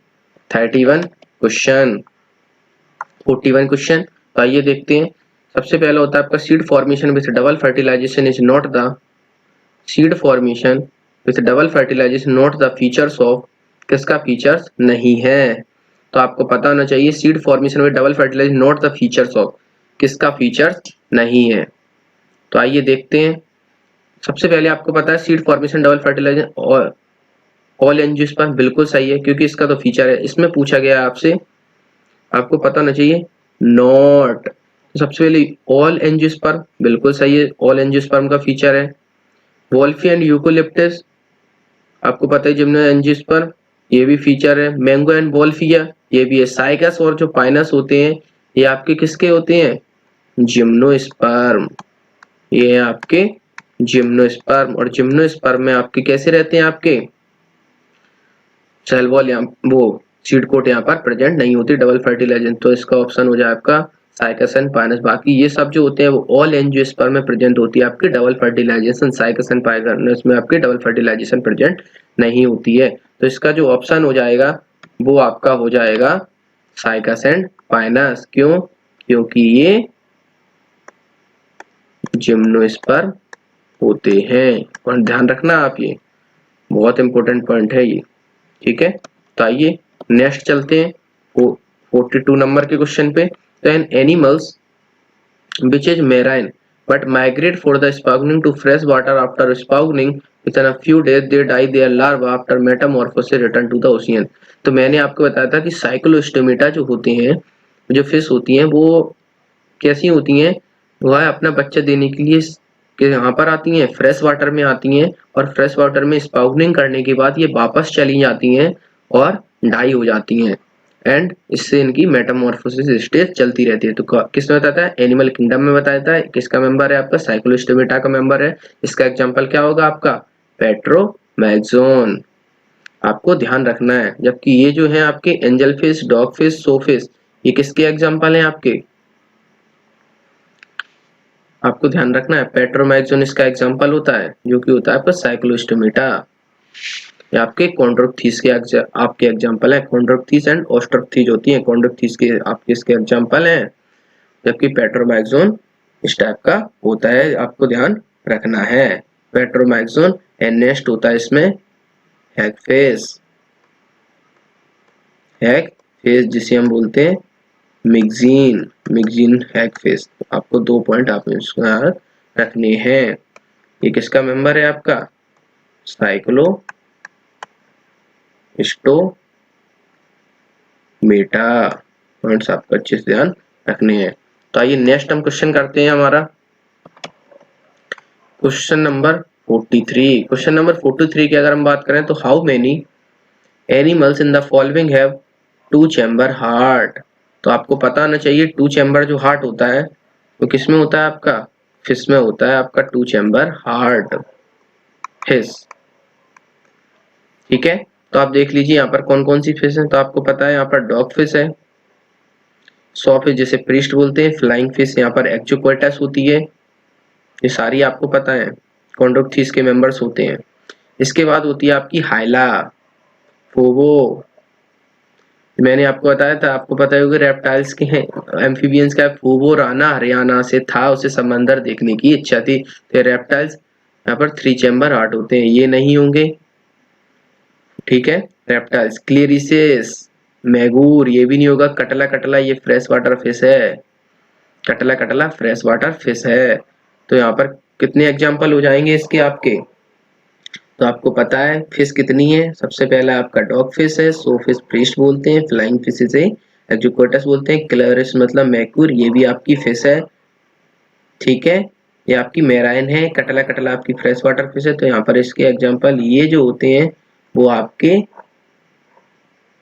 31 क्वेश्चन, 41 क्वेश्चन। तो आइए देखते हैं, सबसे पहला होता है आपका seed formation with double fertilization is not the, seed formation with double fertilization not the features of, किसका फीचर्स नहीं है। तो आपको पता होना चाहिए seed formation with double fertilization not the features of, किसका फीचर्स नहीं है। तो आइए देखते हैं, सबसे पहले आपको पता है सीड फॉर्मेशन डबल फर्टिलाइजेशन और ऑल एंजियोस्पर्म बिल्कुल सही है, क्योंकि इसका तो फीचर है। इसमें पूछा गया है आपसे, आपको पता होना चाहिए नॉट, तो सबसे पहले ऑल एंजियोस्पर्म बिल्कुल सही है, ऑल एंजियोस्पर्म का फीचर है। वोल्फी एंड यूकोलिप्टस आपको पता है जिम्नो एंजियोस्पर्म, ये भी फीचर है। मैंगो एंड वोल्फिया ये भी है। साइकस और जो पाइनस होते हैं ये आपके किसके होते हैं, जिम्नोस्पर्म, ये है आपके जिम्नोस्पर्म। और जिम्नोस्पर्म में आपके कैसे रहते हैं, आपके सेल वॉल, वो सीड कोट यहाँ पर प्रेजेंट नहीं होती, डबल फर्टिलाइजेशन। तो इसका ऑप्शन हो जाए आपका साइकस एंड पाइनस। बाकी ये सब जो होते हैं वो ऑल एंजियोस्पर्म में प्रेजेंट होती है आपकी double fertilization. Cycas and Pinus में आपकी डबल फर्टिलाइजेशन प्रेजेंट नहीं होती है। तो इसका जो ऑप्शन हो जाएगा वो आपका हो जाएगा साइकस एंड पाइनस। क्यों? क्योंकि ये जिम्नोस्पर्म होते हैं। और ध्यान रखना आप, ये बहुत इंपॉर्टेंट पॉइंट है ये। ठीक है, तो आइए नेक्स्ट चलते हैं 42 नंबर के क्वेश्चन पे। तो an animals which is marine but migrate for the spawning to fresh water. After spawning within a few days they die their larvae after metamorphosis return to the ocean। तो मैंने आपको बताया था कि Cyclostomata जो होते हैं, जो फिश होती हैं, वो कैसी होती हैं? वह अपना बच्चा देने के लिए कि यहाँ पर आती हैं, फ्रेश वाटर में आती हैं, और फ्रेश वाटर में स्पाउनिंग करने के बाद ये वापस चली जाती हैं और डाई हो जाती हैं। एंड इससे इनकी मेटामॉर्फोसिस स्टेज चलती रहती है। तो किस में बताता है? एनिमल किंगडम में बताता है। किसका मेंबर है? आपका साइक्लोस्टोमेटा का मेंबर है। इसका एग्जांपल क्या होगा आपका? पेट्रोमैक्सोन। आपको ध्यान रखना है। जबकि ये जो है आपके एंजल फिश, डॉग फिश, सोफिश, ये किसके एग्जांपल हैं आपके? आपको ध्यान रखना है, पेट्रोमैक्सोन इसका एग्जांपल होता है, जो कि होता है आपका साइक्लोस्टोमेटा। ये आपके कॉन्ड्रोक्थीस के आपके एग्जांपल है। कॉन्ड्रोक्थीस एंड ऑस्ट्रोक्थीज होती है। कॉन्ड्रोक्थीस के आपके इसके एग्जांपल हैं, जबकि पेट्रोमैक्सोन इस टाइप का होता है। आपको ध्यान रखना है पेट्रोमैक्सोन। एंड नेक्स्ट होता है इसमें हैगफिश। हैगफिश जिसे हम बोलते हैं मिक्जीन, मिक्जीन हैगफिश। आपको 2 पॉइंट आपने इसको याद रखने हैं। ये किसका मेंबर है आपका? Cyclo stomata. पॉइंट्स आपको अच्छे से ध्यान रखने हैं। तो आइए नेक्स्ट हम क्वेश्चन करते हैं हमारा क्वेश्चन नंबर 43। क्वेश्चन नंबर 43 की अगर हम बात करें तो how many animals in the following have 2 chamber heart. तो आपको पता होना चाहिए 2 चैम्बर जो हार्ट होता है वो किस में होता है आपका? फिश में होता है आपका 2 चैम्बर हार्ट, फिश। ठीक है, तो आप देख लीजिए यहाँ पर कौन कौन सी फिश है। तो आपको पता है यहाँ पर डॉग फिश है, सॉ फिश जिसे प्रिस्ट बोलते हैं, फ्लाइंग फिश यहाँ पर एक्चुकोएटस होती है। ये सारी आपको पता है कॉन्ड्रोक्थीस के मेंबर्स होते हैं। इसके बाद होती है आपकी हाइला, फोबो। मैंने आपको बताया था, आपको पता होगा रेप्टाइल्स के हैं, एम्फीबियंस का फोबो राना हरियाणा से था, उसे समंदर देखने की इच्छा थी। तो रेप्टाइल्स यहाँ पर 3 चैम्बर हार्ट होते हैं, ये नहीं होंगे। ठीक है, रेप्टाइल्स। क्लेरिसेस, मैगूर, ये भी नहीं होगा। कटला, कटला ये फ्रेश वाटर फिश है। कटला, कटला फ्रेश वाटर फिश है। तो यहाँ पर कितने एग्जाम्पल हो जाएंगे इसके आपके? तो आपको पता है फिश कितनी है। सबसे पहला आपका डॉग फिश है, सो फिश प्रिस्ट बोलते हैं, फ्लाइंग फिश से एक्जुकोटस बोलते हैं, क्लरिस मतलब मैक्यूर, ये भी आपकी फिश है। ठीक है, ये आपकी मेराइन है। कटला, कटला आपकी फ्रेश वाटर फिश है। तो यहाँ पर इसके एग्जाम्पल ये जो होते हैं वो आपके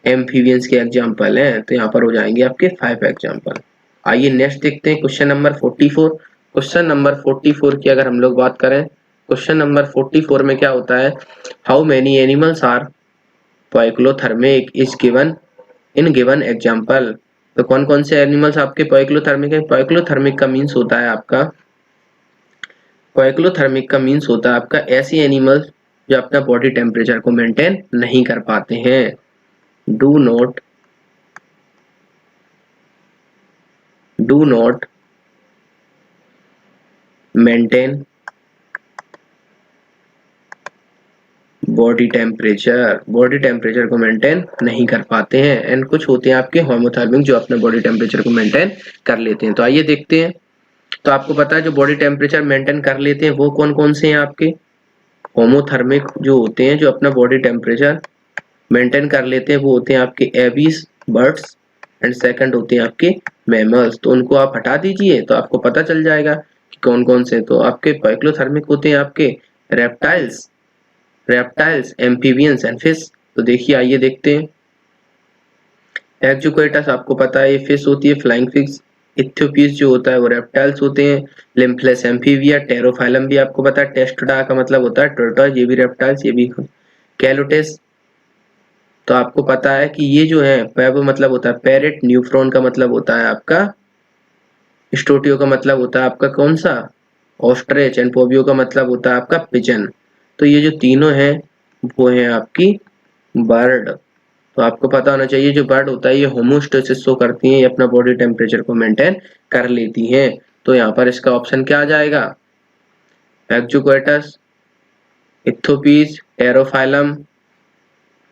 एम्फीबियंस के एग्जाम्पल हैं। तो यहाँ पर हो जाएंगे आपके 5 एग्जाम्पल। आइए नेक्स्ट देखते हैं क्वेश्चन नंबर 44। क्वेश्चन नंबर 44 की अगर हम लोग बात करें, क्वेश्चन नंबर 44 में क्या होता है? How many animals are poikilothermic is given in given example. तो कौन कौन से एनिमल्स आपके पोइक्लोथर्मिक है? पोइक्लोथर्मिक का मीन्स होता है आपका, पोइक्लोथर्मिक का मीन्स होता है आपका ऐसी एनिमल्स जो अपना बॉडी टेम्परेचर को मेंटेन नहीं कर पाते हैं। Do not maintain body temperature को मेंटेन नहीं कर पाते हैं। एंड कुछ होते हैं आपके होमोथर्मिक जो अपने बॉडी टेम्परेचर को मेंटेन कर लेते हैं। तो आइए देखते हैं। तो आपको पता है जो बॉडी टेम्परेचर मेंटेन कर लेते हैं वो कौन कौन से हैं आपके? होमोथर्मिक जो होते हैं, जो अपना बॉडी टेम्परेचर मेंटेन कर लेते हैं, वो होते हैं आपके एबीज, बर्ड्स, एंड सेकंड होते हैं आपके मैमल्स। तो उनको आप हटा दीजिए तो आपको पता चल जाएगा कि कौन कौन से। तो आपके पाइक्लोथर्मिक होते हैं आपके रेप्टाइल्स, एम्फीबियंस एंड फिश। तो देखिए, आइए देखते हैं। एक्जुकोएटस आपको पता है ये फिश होती है, फ्लाइंग फिश। इथियोपिस जो होता है वो रेप्टाइल्स होते हैं। लिम्फलेस एम्फीबिया, टेरोफाइलम भी आपको पता है। टेस्टोडा का मतलब होता है टोर्टोइज, ये भी रेप्टाइल्स, ये भी। कैलोटेस, तो आपको पता है कि ये जो है पैबो मतलब होता है पैरेट, न्यूफ्रॉन का मतलब होता है आपका स्टोटियो का मतलब होता है आपका कौन सा, ऑस्ट्रिच, एंड पोबियो का मतलब होता है आपका पिजन। तो ये जो तीनों हैं वो है आपकी बर्ड। तो आपको पता होना चाहिए जो बर्ड होता है ये होमोस्टेसिस शो करती हैं, ये अपना बॉडी टेम्परेचर को मेंटेन कर लेती हैं। तो यहाँ पर इसका ऑप्शन क्या आ जाएगा, एक्जुकेटस, इथोपीज, टेरोफाइलम,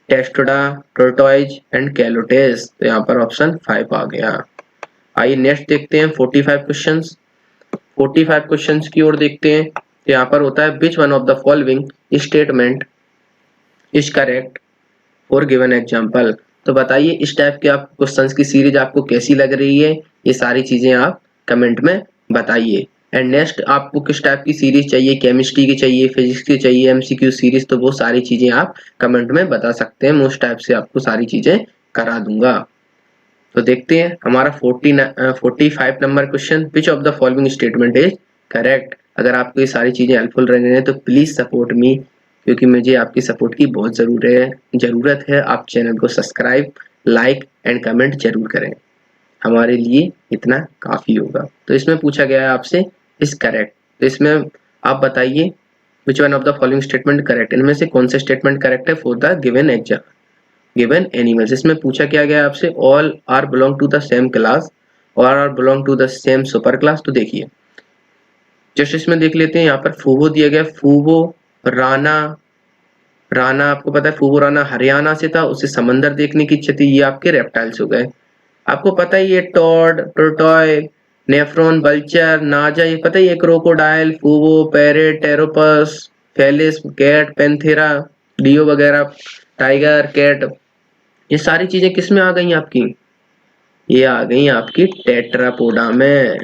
टेस्टोडा, टोर्टोइज एंड कैलोटेस। तो यहाँ पर ऑप्शन 5 आ गया। आइए नेक्स्ट देखते हैं 45 क्वेश्चंस। 45 क्वेश्चंस की ओर देखते हैं। यहाँ पर होता है विच one of the following statement is correct for given example. तो बताइए इस टाइप के आप क्वेश्चंस की सीरीज आपको कैसी लग रही है, ये सारी चीजें आप कमेंट में बताइए। एंड नेक्स्ट आपको किस टाइप की सीरीज चाहिए, केमिस्ट्री की चाहिए, फिजिक्स की चाहिए, एमसीक्यू सीरीज, तो वो सारी चीजें आप कमेंट में बता सकते हैं। मैं उस टाइप से आपको सारी चीजें करा दूंगा। तो देखते हैं हमारा 45 number question, which of the following statement is correct. अगर आपको ये सारी चीजें हेल्पफुल रह रही हैं तो प्लीज सपोर्ट मी, क्योंकि मुझे आपकी सपोर्ट की बहुत जरूरत है। आप चैनल को सब्सक्राइब, लाइक एंड कमेंट जरूर करें, हमारे लिए इतना काफी होगा। तो इसमें पूछा गया है आपसे इज करेक्ट, तो इसमें आप बताइए which one of the following statement correct, इनमें से कौन सा स्टेटमेंट करेक्ट है फॉर द गिवन एनिमल्स। इसमें पूछा क्या गया आपसे, all are belong to the same class और are belong to the same super class. तो देखिए जस्ट इसमें देख लेते हैं, यहाँ पर फूवो दिया गया, फूवो राना, राना आपको पता है फूवो राना हरियाणा से था, उसे समंदर देखने की इच्छा थी, ये आपके रेप्टाइल्स हो गए। आपको पता ही है टॉड, टोर्टॉय, नेफ्रॉन, बल्चर, नाजा, ये पता ही है क्रोकोडाइल, फूवो, parrot, Pteropus, Felis, cat, Panthera, leo वगैरह, टाइगर, कैट, ये सारी चीजें किस में आ गई आपकी, ये आ गई आपकी टेट्रापोडा में।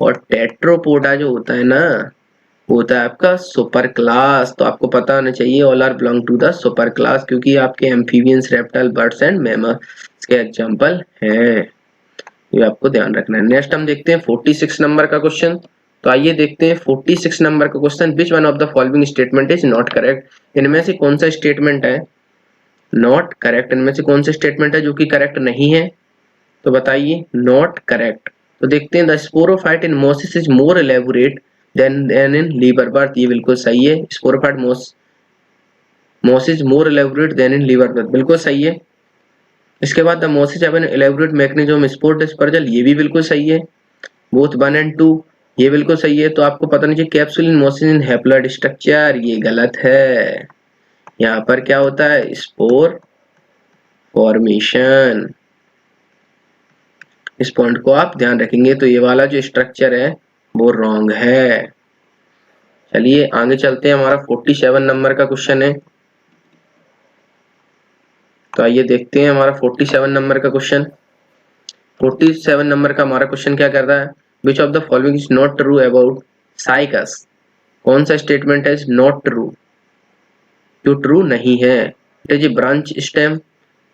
और टेट्रोपोडा जो होता है ना होता है आपका सुपर क्लास। तो आपको पता होना चाहिए all are belong to the super class, क्योंकि आपके amphibians, reptile, birds and mammals के एग्जांपल हैं, ये आपको ध्यान रखना है। नेक्स्ट हम देखते हैं 46 नंबर का क्वेश्चन। तो आइए देखते हैं 46 नंबर का question, which one of the following statement is not correct. इनमें से कौन सा स्टेटमेंट है नॉट करेक्ट, इनमें से कौन सा स्टेटमेंट है जो कि करेक्ट नहीं है। तो बताइए नॉट करेक्ट। तो देखते हैं the sporophyte in mosses is more elaborate than in लीवर बर्थ, ये बिल्कुल सही है। Sporophyte mosses more elaborate than in लीवर बर्थ, बिल्कुल सही है। इसके बाद the mosses have an elaborate mechanism spore dispersal, ये भी बिल्कुल सही है। बोथ 1 एंड 2, ये बिल्कुल सही है। तो आपको पता नहीं चाहिए कैप्सूल इन मोसिस इन हैप्लॉइड स्ट्रक्चर, ये गलत है। यहाँ पर क्या होता है, स्पोर फॉर्मेशन। इस पॉइंट को आप ध्यान रखेंगे। तो ये वाला जो स्ट्रक्चर है वो रॉन्ग है। चलिए आगे चलते हैं, हमारा 47 नंबर का क्वेश्चन है। तो आइए देखते हैं हमारा 47 नंबर का क्वेश्चन। 47 नंबर का हमारा क्वेश्चन क्या कर रहा है, विच of the following is not true about cycas. कौन सा स्टेटमेंट है नॉट ट्रू, जो ट्रू नहीं है। इट इज ब्रांच स्टेम,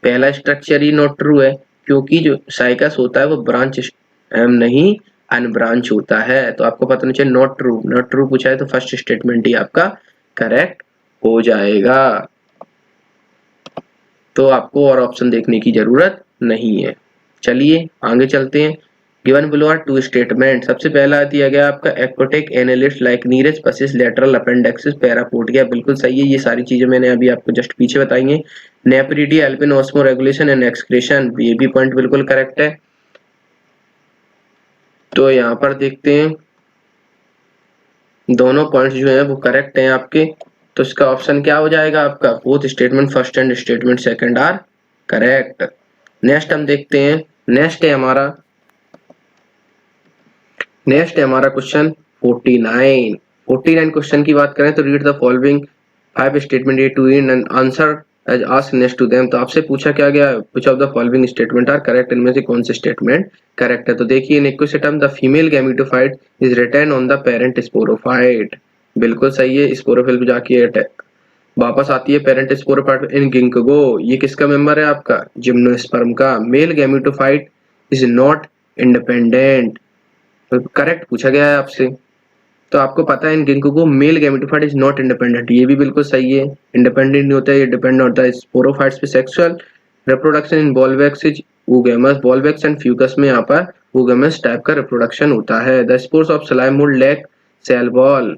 पहला स्ट्रक्चर ही नॉट ट्रू है, क्योंकि जो साइकस होता है वो ब्रांच स्टेम नहीं अनब्रांच होता है। तो आपको पता नहीं चाहिए नॉट ट्रू, नॉट ट्रू पूछा है तो फर्स्ट स्टेटमेंट ही आपका करेक्ट हो जाएगा। तो आपको और ऑप्शन देखने की जरूरत नहीं है। चलिए आगे चलते हैं। Given below are two statement. सबसे पहला दिया गया आपका एक्वाटिक एनालिस्ट लाइक नीरज पसिस लेटरल अपेंडेक्सिस पैरापोडिया, बिल्कुल सही है। ये सारी चीजें मैंने अभी आपको जस्ट पीछे बताई हैं। नेप्रिडी एल्पिन ऑस्मो रेगुलेशन एंड एक्सक्रेशन, ये भी पॉइंट बिल्कुल करेक्ट है। तो यहाँ पर देखते हैं दोनों पॉइंट्स जो है वो करेक्ट हैं आपके। तो इसका ऑप्शन क्या हो जाएगा आपका, both statement first and statement second are correct. Next हम देखते हैं, नेक्स्ट है हमारा क्वेश्चन 49 क्वेश्चन की बात करें तो read the following 5 statement A to E and answer as asked next to them. तो आपसे पूछा क्या गया, which of the following statement are correct, इनमें से कौन से स्टेटमेंट करेक्ट है। तो देखिए in Equisetum the female gametophyte is retained on the parent sporophyte, बिल्कुल सही है। स्पोरोफिल पे जाके अटैक वापस आती है पेरेंट स्पोरोफाइट इन गिंकगो, ये किसका मेंबर है आपका, जिम्नोस्पर्म का। Male gametophyte is not independent, तो करेक्ट पूछा गया है आपसे। तो आपको पता है in Ginkgo male gametophyte is not independent, ये भी बिल्कुल सही है। इंडिपेंडेंट नहीं होता है, ये डिपेंड होता है स्पोरोफाइट्स पे। Sexual reproduction in Volvox is oogamous, Volvox and Fucus में यहाँ पर वुगेमस टाइप का रिप्रोडक्शन होता है। The spores of slime mould lack cell wall,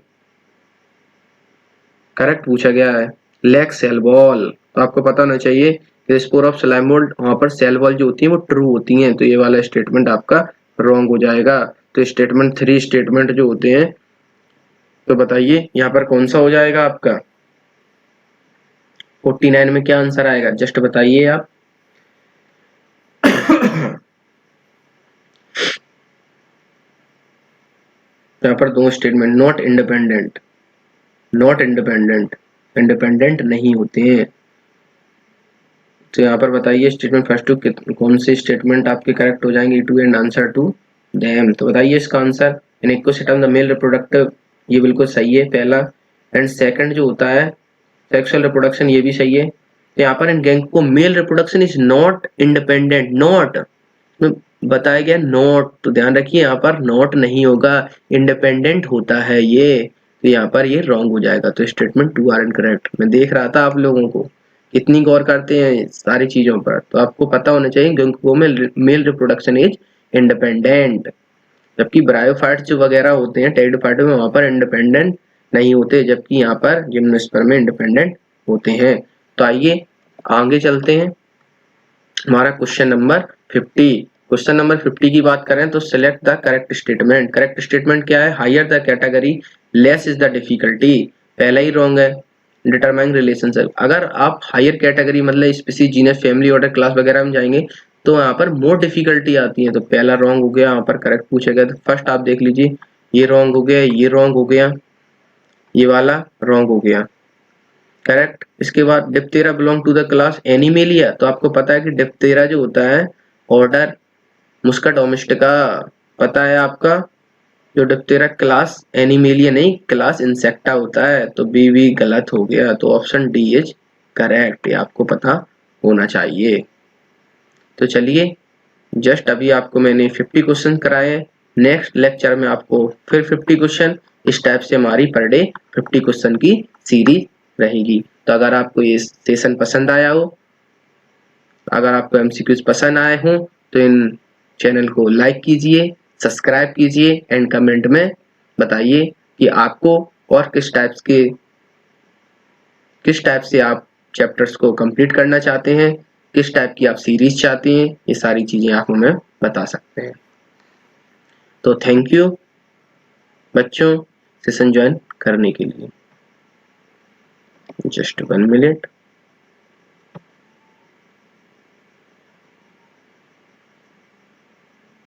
correct पूछा गया है, लैक सेल वॉल। तो आपको पता होना चाहिए कि स्पोर ऑफ स्लाइम मोल्ड वहां पर सेल वॉल जो होती है वो ट्रू होती है, तो ये वाला स्टेटमेंट आपका रॉन्ग हो जाएगा। तो स्टेटमेंट 3 स्टेटमेंट जो होते हैं, तो बताइए यहाँ पर कौन सा हो जाएगा आपका 49 में क्या आंसर आएगा, जस्ट बताइए आप। यहाँ पर दो statement, not independent, not independent, independent नहीं होते हैं। तो यहाँ पर बताइए स्टेटमेंट फर्स्ट टू कौन से स्टेटमेंट आपके करेक्ट हो जाएंगे, two and answer to them. तो बताइए इसका answer, in ecosystem the male reproductive, ये बिल्कुल सही है पहला। एंड सेकंड जो होता है सेक्सुअल रिप्रोडक्शन, ये भी सही है। तो यहाँ पर in Ginkgo male reproduction is not independent, not बताया गया नॉट, तो ध्यान रखिए यहाँ पर नॉट नहीं होगा, इंडिपेंडेंट होता है ये। तो यहाँ पर ये रॉन्ग हो जाएगा। तो स्टेटमेंट 2 आर इनकरेक्ट। मैं देख रहा था आप लोगों को कितनी गौर करते हैं सारी चीजों पर, तो आपको पता होना चाहिए गैंगको में मेल रिप्रोडक्शन इज इंडिपेंडेंट, जबकि ब्रायोफाइट्स जो वगैरह होते हैं टेरिडोफाइट में वहां पर इंडिपेंडेंट नहीं होते, जबकि यहाँ पर जिम्नोस्पर्म में इंडिपेंडेंट होते हैं। तो आइए आगे चलते हैं, हमारा क्वेश्चन नंबर 50। क्वेश्चन नंबर 50 की बात करें तो select the correct statement. Correct statement क्या है, higher the category less is the difficulty, पहला ही रॉन्ग है। डिटरमाइन रिलेशनशिप, अगर आप हायर कैटेगरी मतलब species genus family order class वगैरह में जाएंगे तो यहाँ पर मोर डिफिकल्टी आती है, तो पहला रॉन्ग हो गया, यहाँ पर करेक्ट पूछा गया। तो फर्स्ट आप देख लीजिए, ये रॉन्ग हो गया, ये रॉन्ग हो गया, ये वाला रॉन्ग हो गया, करेक्ट। इसके बाद Diptera belong to the class Animalia, तो आपको पता है कि डिप्टेरा जो होता है ऑर्डर मुस्का डोमेस्टिका, पता है आपका। जो डिप्टेरा क्लास एनिमेलिया नहीं क्लास इंसेक्टा होता है, तो बी भी गलत हो गया, तो ऑप्शन डी इज करेक्ट, ये आपको पता होना चाहिए। तो चलिए जस्ट अभी आपको मैंने 50 क्वेश्चन कराए हैं, नेक्स्ट लेक्चर में आपको फिर 50 क्वेश्चन, इस टाइप से हमारी पर डे 50 क्वेश्चन की सीरीज रहेगी। तो अगर आपको ये सेशन पसंद आया हो, अगर आपको एमसीक्यूज पसंद आए हो, तो इन चैनल को लाइक कीजिए, सब्सक्राइब कीजिए एंड कमेंट में बताइए कि आपको और किस टाइप से आप चैप्टर्स को कंप्लीट करना चाहते हैं, किस टाइप की आप सीरीज चाहते हैं, ये सारी चीजें आप हमें बता सकते हैं। तो थैंक यू बच्चों सेशन ज्वाइन करने के लिए। Just 1 minute.